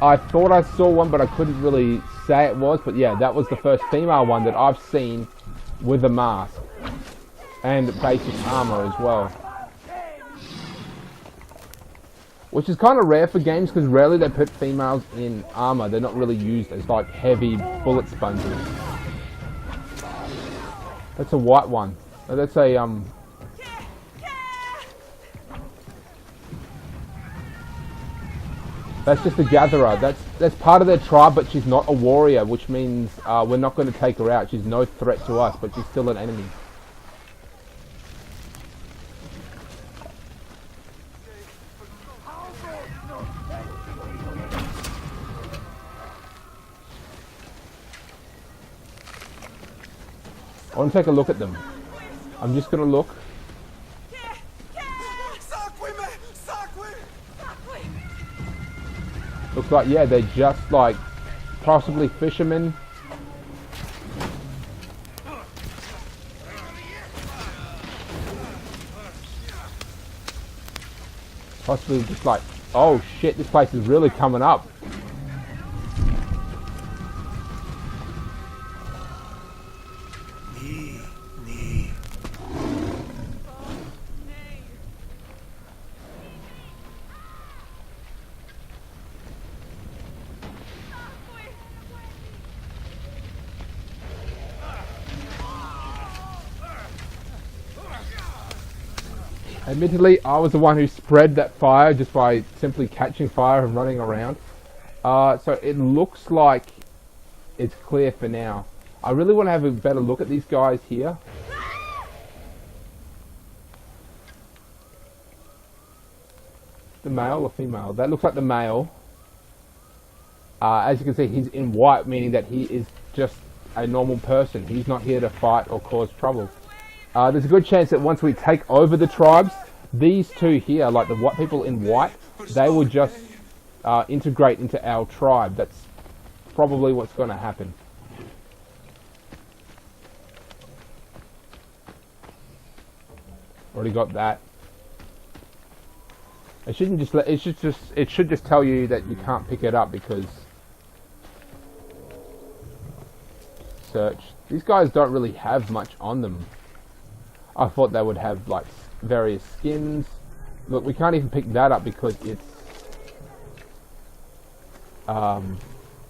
I thought I saw one, but I couldn't really say it was. But yeah, that was the first female one that I've seen with a mask. And basic armor as well. Which is kind of rare for games, because rarely they put females in armor. They're not really used as like heavy bullet sponges. That's a white one. That's a that's just a gatherer. That's part of their tribe, but she's not a warrior, which means we're not going to take her out. She's no threat to us, but she's still an enemy. I want to take a look at them. I'm just going to look. Looks like, yeah, they're just like possibly fishermen. Possibly just like, oh shit, this place is really coming up. Admittedly, I was the one who spread that fire just by simply catching fire and running around. So it looks like it's clear for now. I really want to have a better look at these guys here. The male or female? That looks like the male. As you can see, he's in white, meaning that he is just a normal person. He's not here to fight or cause trouble. There's a good chance that once we take over the tribes, these two here, like the white people in white, they will just integrate into our tribe. That's probably what's going to happen. Already got that. It shouldn't just let. It should just tell you that you can't pick it up because search. These guys don't really have much on them. I thought they would have like various skins. Look, we can't even pick that up because it's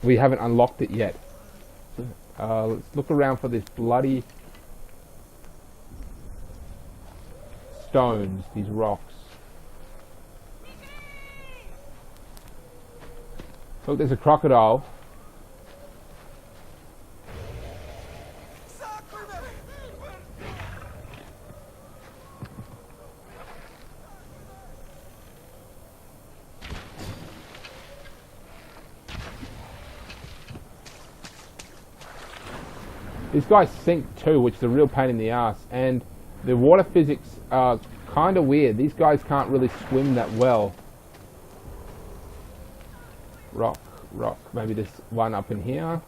we haven't unlocked it yet. Let's look around for this bloody stones, these rocks. Look, there's a crocodile. These guys sink too, which is a real pain in the ass, and the water physics are kind of weird. These guys can't really swim that well. Rock, rock. Maybe there's one up in here.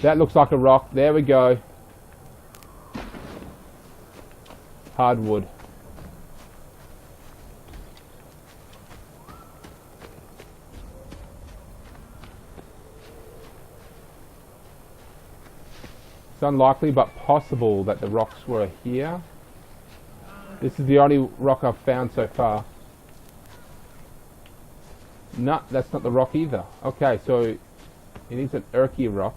That looks like a rock. There we go. Hardwood. It's unlikely but possible that the rocks were here. This is the only rock I've found so far. No, that's not the rock either. Okay, so it is an Urky rock.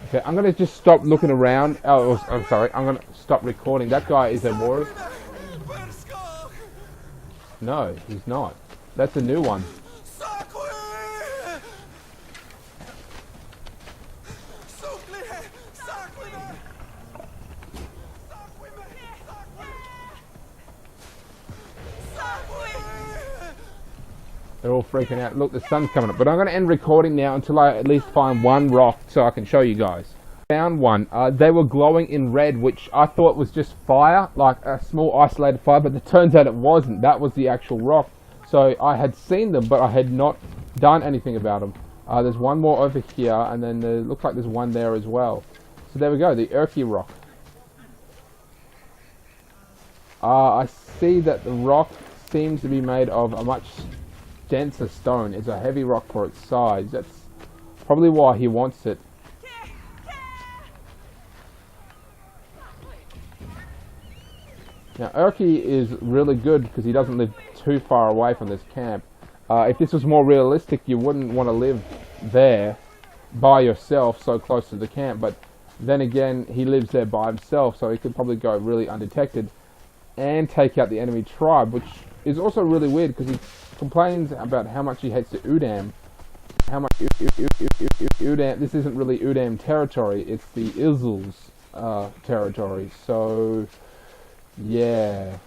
Okay, I'm gonna just stop looking around. Oh, I'm sorry. I'm gonna stop recording. That guy is a warrior. No, he's not. That's a new one. They're all freaking out. Look, the sun's coming up. But I'm going to end recording now until I at least find one rock so I can show you guys. Found one. They were glowing in red, which I thought was just fire, like a small isolated fire, but it turns out it wasn't. That was the actual rock. So I had seen them, but I had not done anything about them. There's one more over here, and then there looks like there's one there as well. So there we go, the Urky rock. I see that the rock seems to be made of a much denser stone. It's a heavy rock for its size. That's probably why he wants it. Now Urky is really good because he doesn't live too far away from this camp. If this was more realistic, you wouldn't want to live there by yourself so close to the camp, but then again he lives there by himself, so he could probably go really undetected and take out the enemy tribe, which is also really weird because he complains about how much he hates the Udam. How much Udam? This isn't really Udam territory; it's the Izzles territory. So, yeah,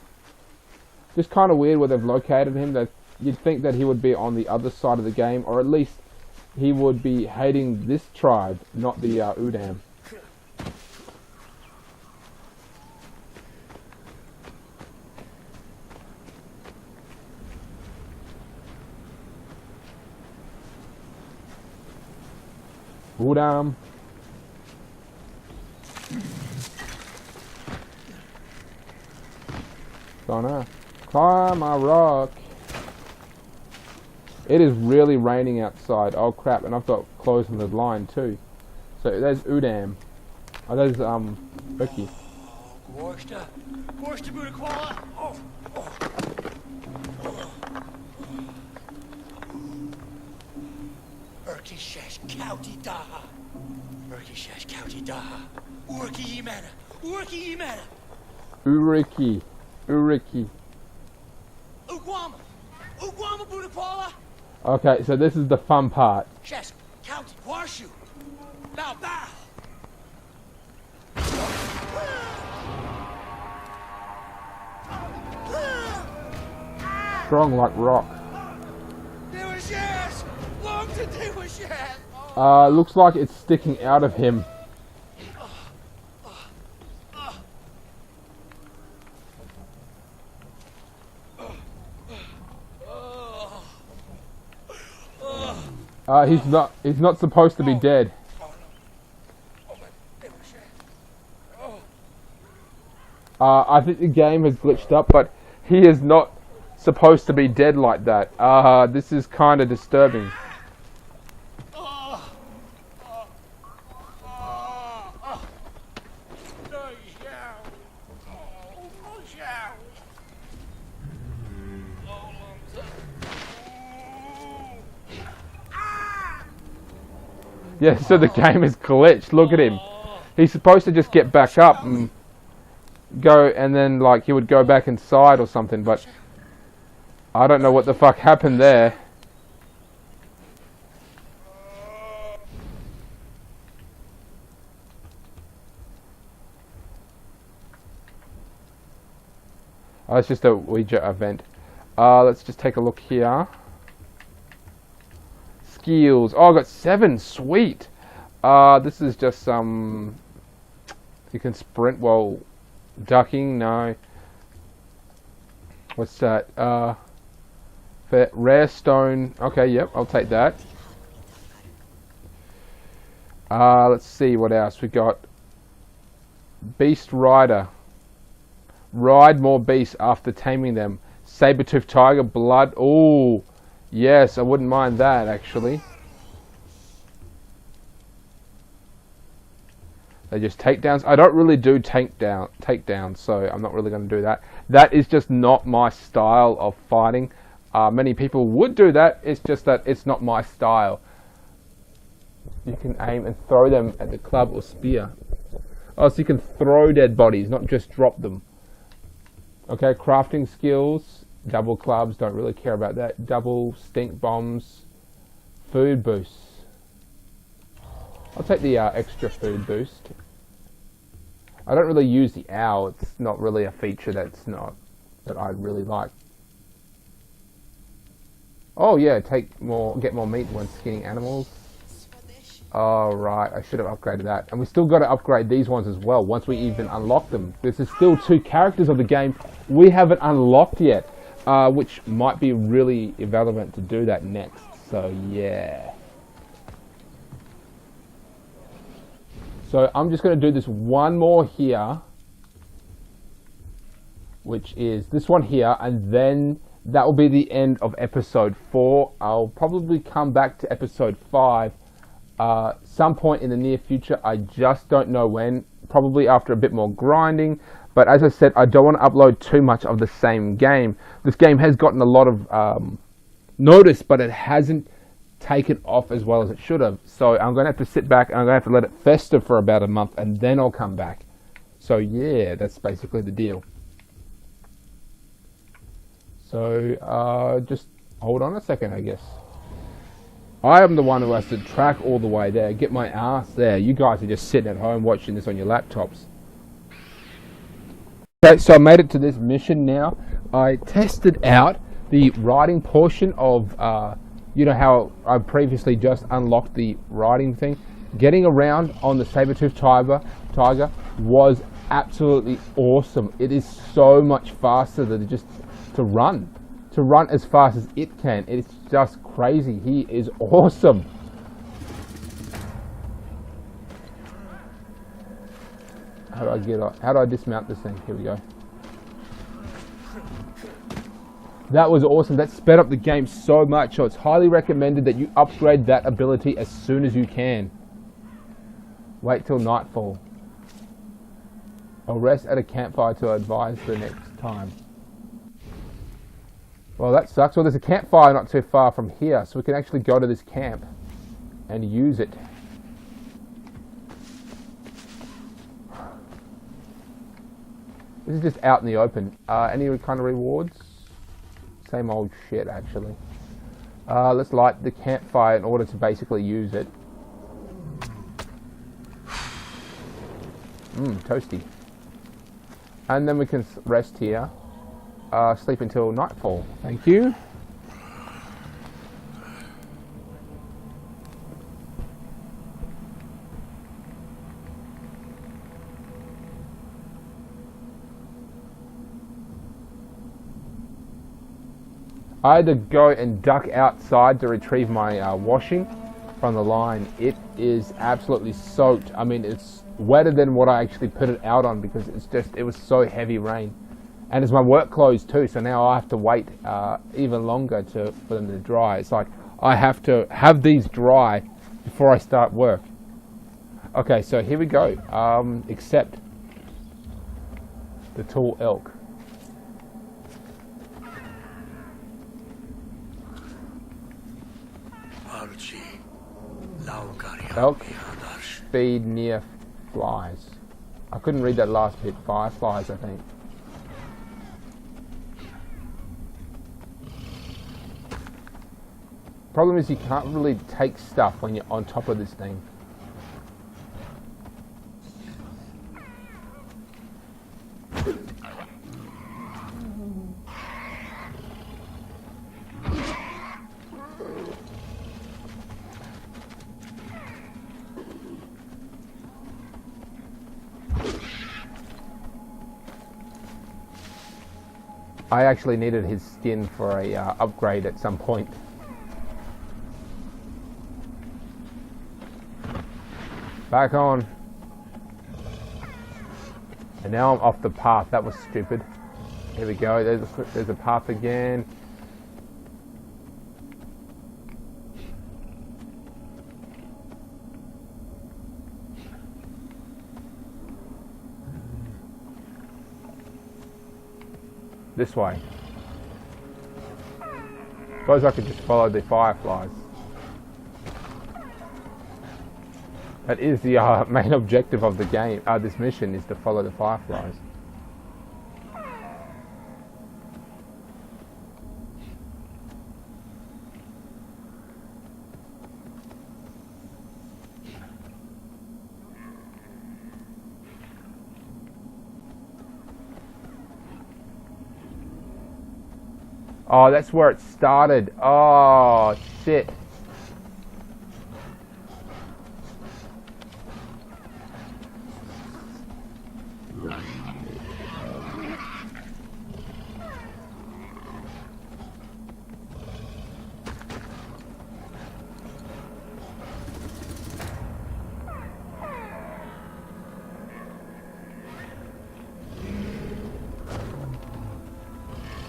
just kind of weird where they've located him. That you'd think that he would be on the other side of the game, or at least he would be hating this tribe, not the Udam. Udam. Gonna climb my rock. It is really raining outside. Oh crap, and I've got clothes on the line too. So there's Udam. Oh, there's Urky. Urky shesh kauti daha. Urky shesh kauti daha. Urky yimena. Urky yimena. Uriki. Uriki. Uguama. Uguama budakwala. Okay, so this is the fun part. Shesh kauti warshu. Bow bow. Strong like rock. They were shesh. Long to they were shesh. Looks like it's sticking out of him. He's not supposed to be dead. I think the game has glitched up, but he is not supposed to be dead like that. This is kind of disturbing. Yeah, so the game is glitched. Look at him. He's supposed to just get back up and go, and then like he would go back inside or something, but I don't know what the fuck happened there. Oh, it's just a Ouija event. Let's just take a look here. Skills. Oh, I got 7. Sweet. This is just some. You can sprint while ducking. No. What's that? Rare stone. Okay, yep, I'll take that. Let's see what else we got. Beast Rider. Ride more beasts after taming them. Saber-toothed tiger, blood. Oh, yes, I wouldn't mind that actually. They just takedowns. I don't really do takedowns, so I'm not really going to do that. That is just not my style of fighting. Many people would do that. It's just that it's not my style. You can aim and throw them at the club or spear. Oh, so you can throw dead bodies, not just drop them. Okay, crafting skills. Double clubs, don't really care about that. Double stink bombs. Food boosts. I'll take the extra food boost. I don't really use the owl. It's not really a feature that I really like. Oh yeah, get more meat when skinning animals. Oh right, I should have upgraded that. And we still got to upgrade these ones as well once we even unlock them. There's still 2 characters of the game we haven't unlocked yet, which might be really irrelevant to do that next. So yeah. So I'm just going to do this one more here, which is this one here, and then that will be the end of episode 4. I'll probably come back to episode 5 some point in the near future. I just don't know when, probably after a bit more grinding. But as I said, I don't want to upload too much of the same game. This game has gotten a lot of notice, but it hasn't taken off as well as it should have. So I'm going to have to sit back and I'm going to have to let it fester for about a month and then I'll come back. So yeah, that's basically the deal. So just hold on a second, I guess. I am the one who has to track all the way there, get my ass there. You guys are just sitting at home watching this on your laptops. Okay, so I made it to this mission now. I tested out the riding portion of you know how I previously just unlocked the riding thing. Getting around on the saber-toothed tiger was absolutely awesome. It is so much faster than just to run as fast as it can. It's just crazy. He is awesome. How do I dismount this thing? Here we go. That was awesome. That sped up the game so much. So it's highly recommended that you upgrade that ability as soon as you can. Wait till nightfall. I'll rest at a campfire to advise the next time. Well, that sucks. Well, there's a campfire not too far from here, so we can actually go to this camp and use it. This is just out in the open. Any kind of rewards? Same old shit, actually. Let's light the campfire in order to basically use it. Toasty. And then we can rest here. Sleep until nightfall. Thank you. I had to go and duck outside to retrieve my washing from the line. It is absolutely soaked. I mean, it's wetter than what I actually put it out on because it was so heavy rain. And it's my work clothes too, so now I have to wait even longer for them to dry. It's like I have to have these dry before I start work. Okay, so here we go. Accept the tall elk. Elk feed near flies. I couldn't read that last bit. Fireflies, I think. Problem is you can't really take stuff when you're on top of this thing. I actually needed his skin for a upgrade at some point. Back on. And now I'm off the path. That was stupid. Here we go. There's a path again. This way. Suppose I could just follow the fireflies. That is the main objective of the game. This mission is to follow the fireflies. Oh, that's where it started. Oh, shit.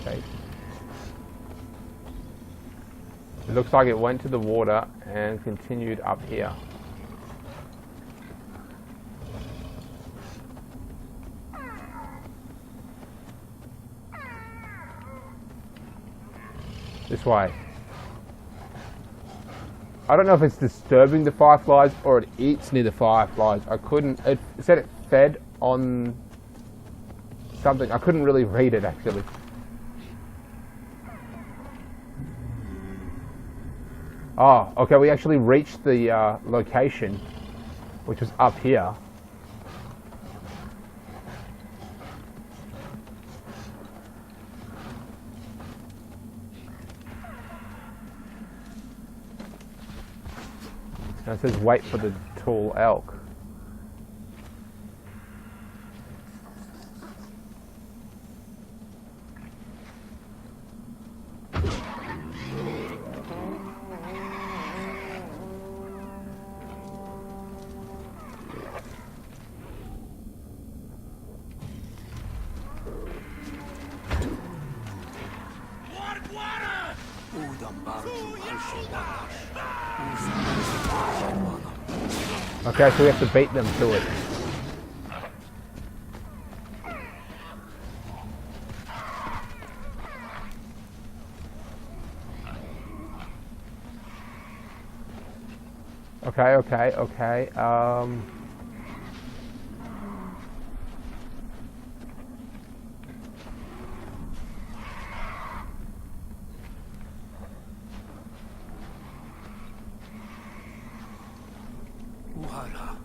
Okay. It looks like it went to the water and continued up here. This way. I don't know if it's disturbing the fireflies or it eats near the fireflies. It said it fed on something. I couldn't really read it actually. Oh, okay, we actually reached the location, which was up here. Now it says wait for the tall elk. Okay, so we have to beat them to it. Okay. Uhara.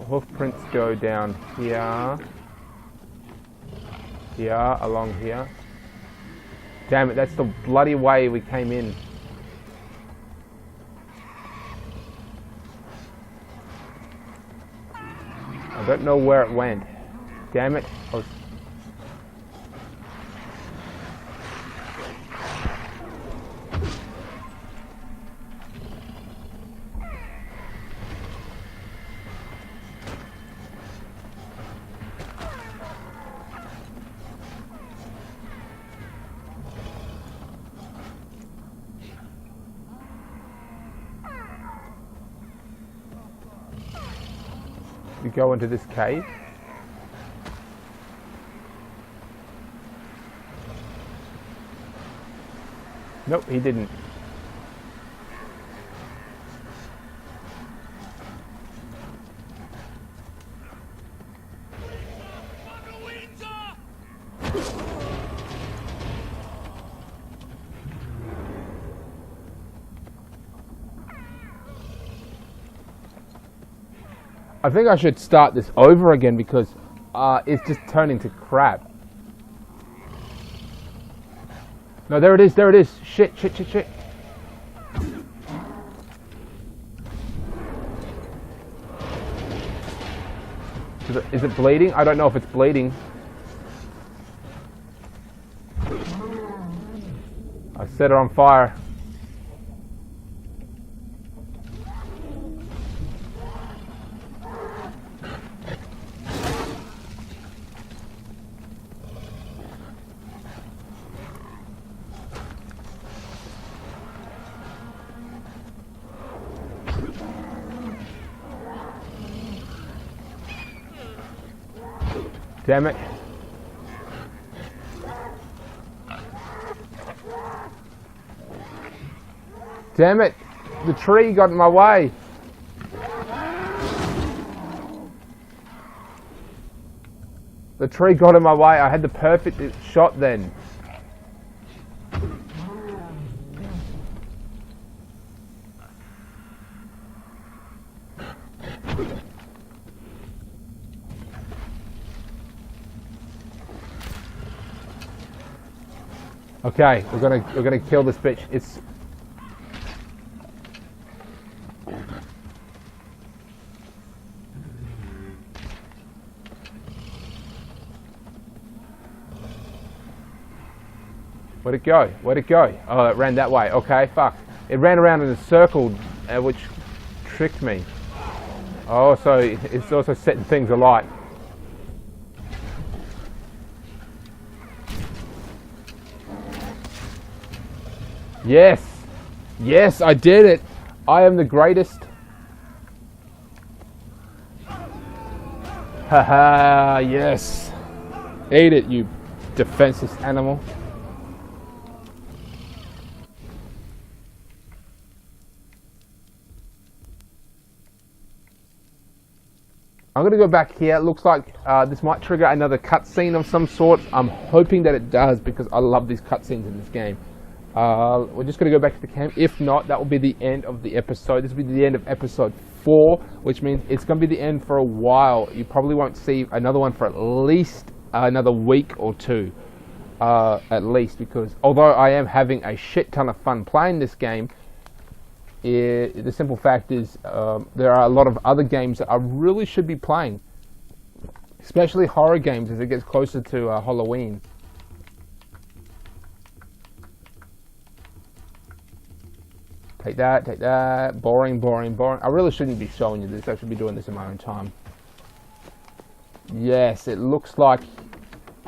Hoof prints go down here, along here. Damn it, that's the bloody way we came in. I don't know where it went. Damn it. We go into this cave. Nope, he didn't. I I think I should start this over again because it's just turning to crap. No, there it is, there it is. Shit. Is it bleeding? I don't know if it's bleeding. I set it on fire. Damn it. Damn it. The tree got in my way. The tree got in my way. I had the perfect shot then. Okay, we're gonna kill this bitch. It's where'd it go? Where'd it go? Oh, it ran that way. Okay, fuck. It ran around in a circle, which tricked me. Oh, so it's also setting things alight. Yes! Yes, I did it! I am the greatest. Haha, yes. Eat it, you defenseless animal. I'm going to go back here. It looks like this might trigger another cutscene of some sort. I'm hoping that it does because I love these cutscenes in this game. We're just going to go back to the camp. If not, that will be the end of the episode. This will be the end of episode 4, which means it's going to be the end for a while. You probably won't see another one for at least another week or two. At least, because although I am having a shit ton of fun playing this game, the simple fact is there are a lot of other games that I really should be playing, especially horror games as it gets closer to Halloween. Take that, take that. Boring, boring, boring. I really shouldn't be showing you this. I should be doing this in my own time. Yes, it looks like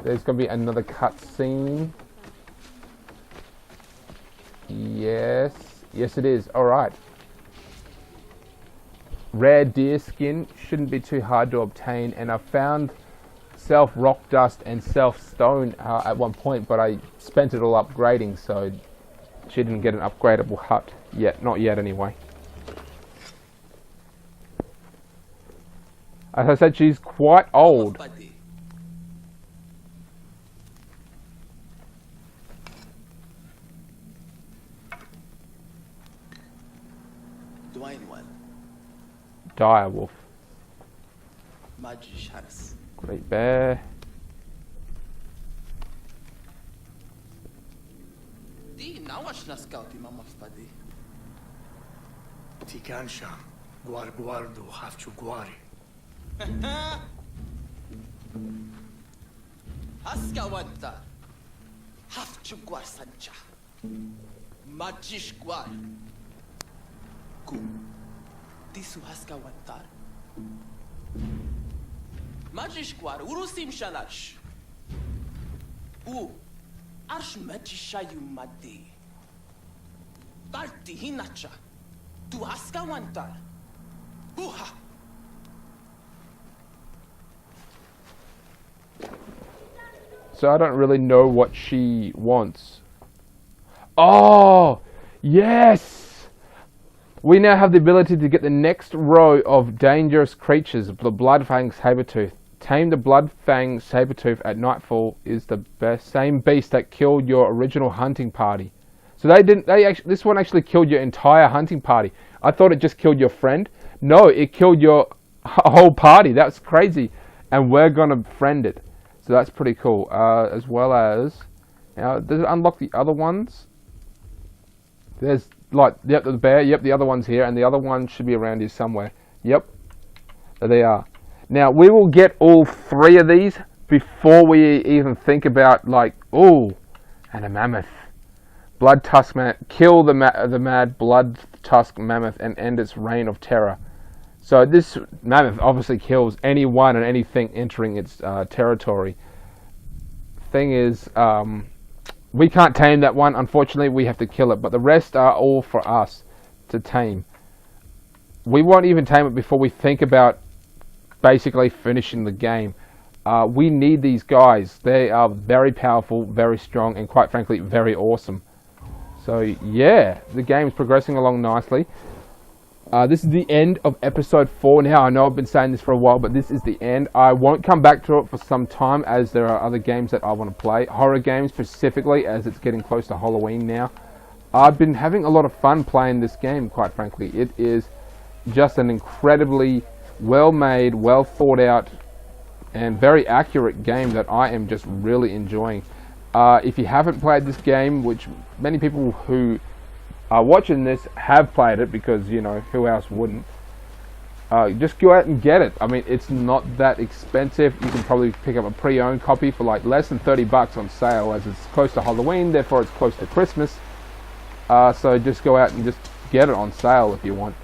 there's going to be another cutscene. Yes. Yes, it is. Alright. Rare deer skin shouldn't be too hard to obtain. And I found self rock dust and self stone at one point, but I spent it all upgrading, so she didn't get an upgradable hut yet. Not yet, anyway. As I said, she's quite old. Dire wolf. Great bear. Tikansha, guarguardo, hafchu guari. Haskawanta, hafchu guarsancha. Majish guar. Ku. Tisu haskawantar. Majish guar, urusim shalash. U. Arsh majishayu madi. Tarti hinacha. Tu haskawantar. Uha. So I don't really know what she wants. Oh, yes! We now have the ability to get the next row of dangerous creatures, the Bloodfang Sabertooth. Tame the Bloodfang Sabertooth at nightfall is the same beast that killed your original hunting party. So this one actually killed your entire hunting party. I thought it just killed your friend. No, it killed your a whole party. That's crazy. And we're gonna friend it. So that's pretty cool. As well as, does it unlock the other ones? There's like, yep, the bear. Yep, the other one's here, and the other one should be around here somewhere. Yep, there they are. Now we will get all 3 of these before we even think about like, oh, and a mammoth. Blood tusk mammoth. Kill the mad blood tusk mammoth and end its reign of terror. So this mammoth obviously kills anyone and anything entering its territory. Thing is, we can't tame that one. Unfortunately, we have to kill it. But the rest are all for us to tame. We won't even tame it before we think about basically finishing the game. We need these guys. They are very powerful, very strong, and quite frankly, very awesome. So yeah, the game is progressing along nicely. This is the end of episode 4 now. I know I've been saying this for a while, but this is the end. I won't come back to it for some time as there are other games that I want to play. Horror games specifically, as it's getting close to Halloween now. I've been having a lot of fun playing this game, quite frankly. It is just an incredibly well-made, well-thought-out, and very accurate game that I am just really enjoying. If you haven't played this game, which many people who are watching this have played it, because, you know, who else wouldn't, just go out and get it. I mean, it's not that expensive. You can probably pick up a pre-owned copy for like less than 30 bucks on sale, as it's close to Halloween, therefore it's close to Christmas. So just go out and just get it on sale if you want.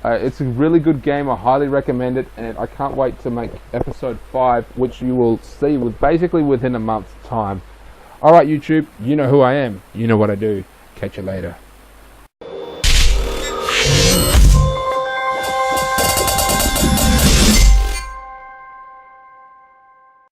It's a really good game. I highly recommend it, and I can't wait to make episode 5, which you will see basically within a month's time. Alright YouTube, you know who I am, you know what I do. Catch you later.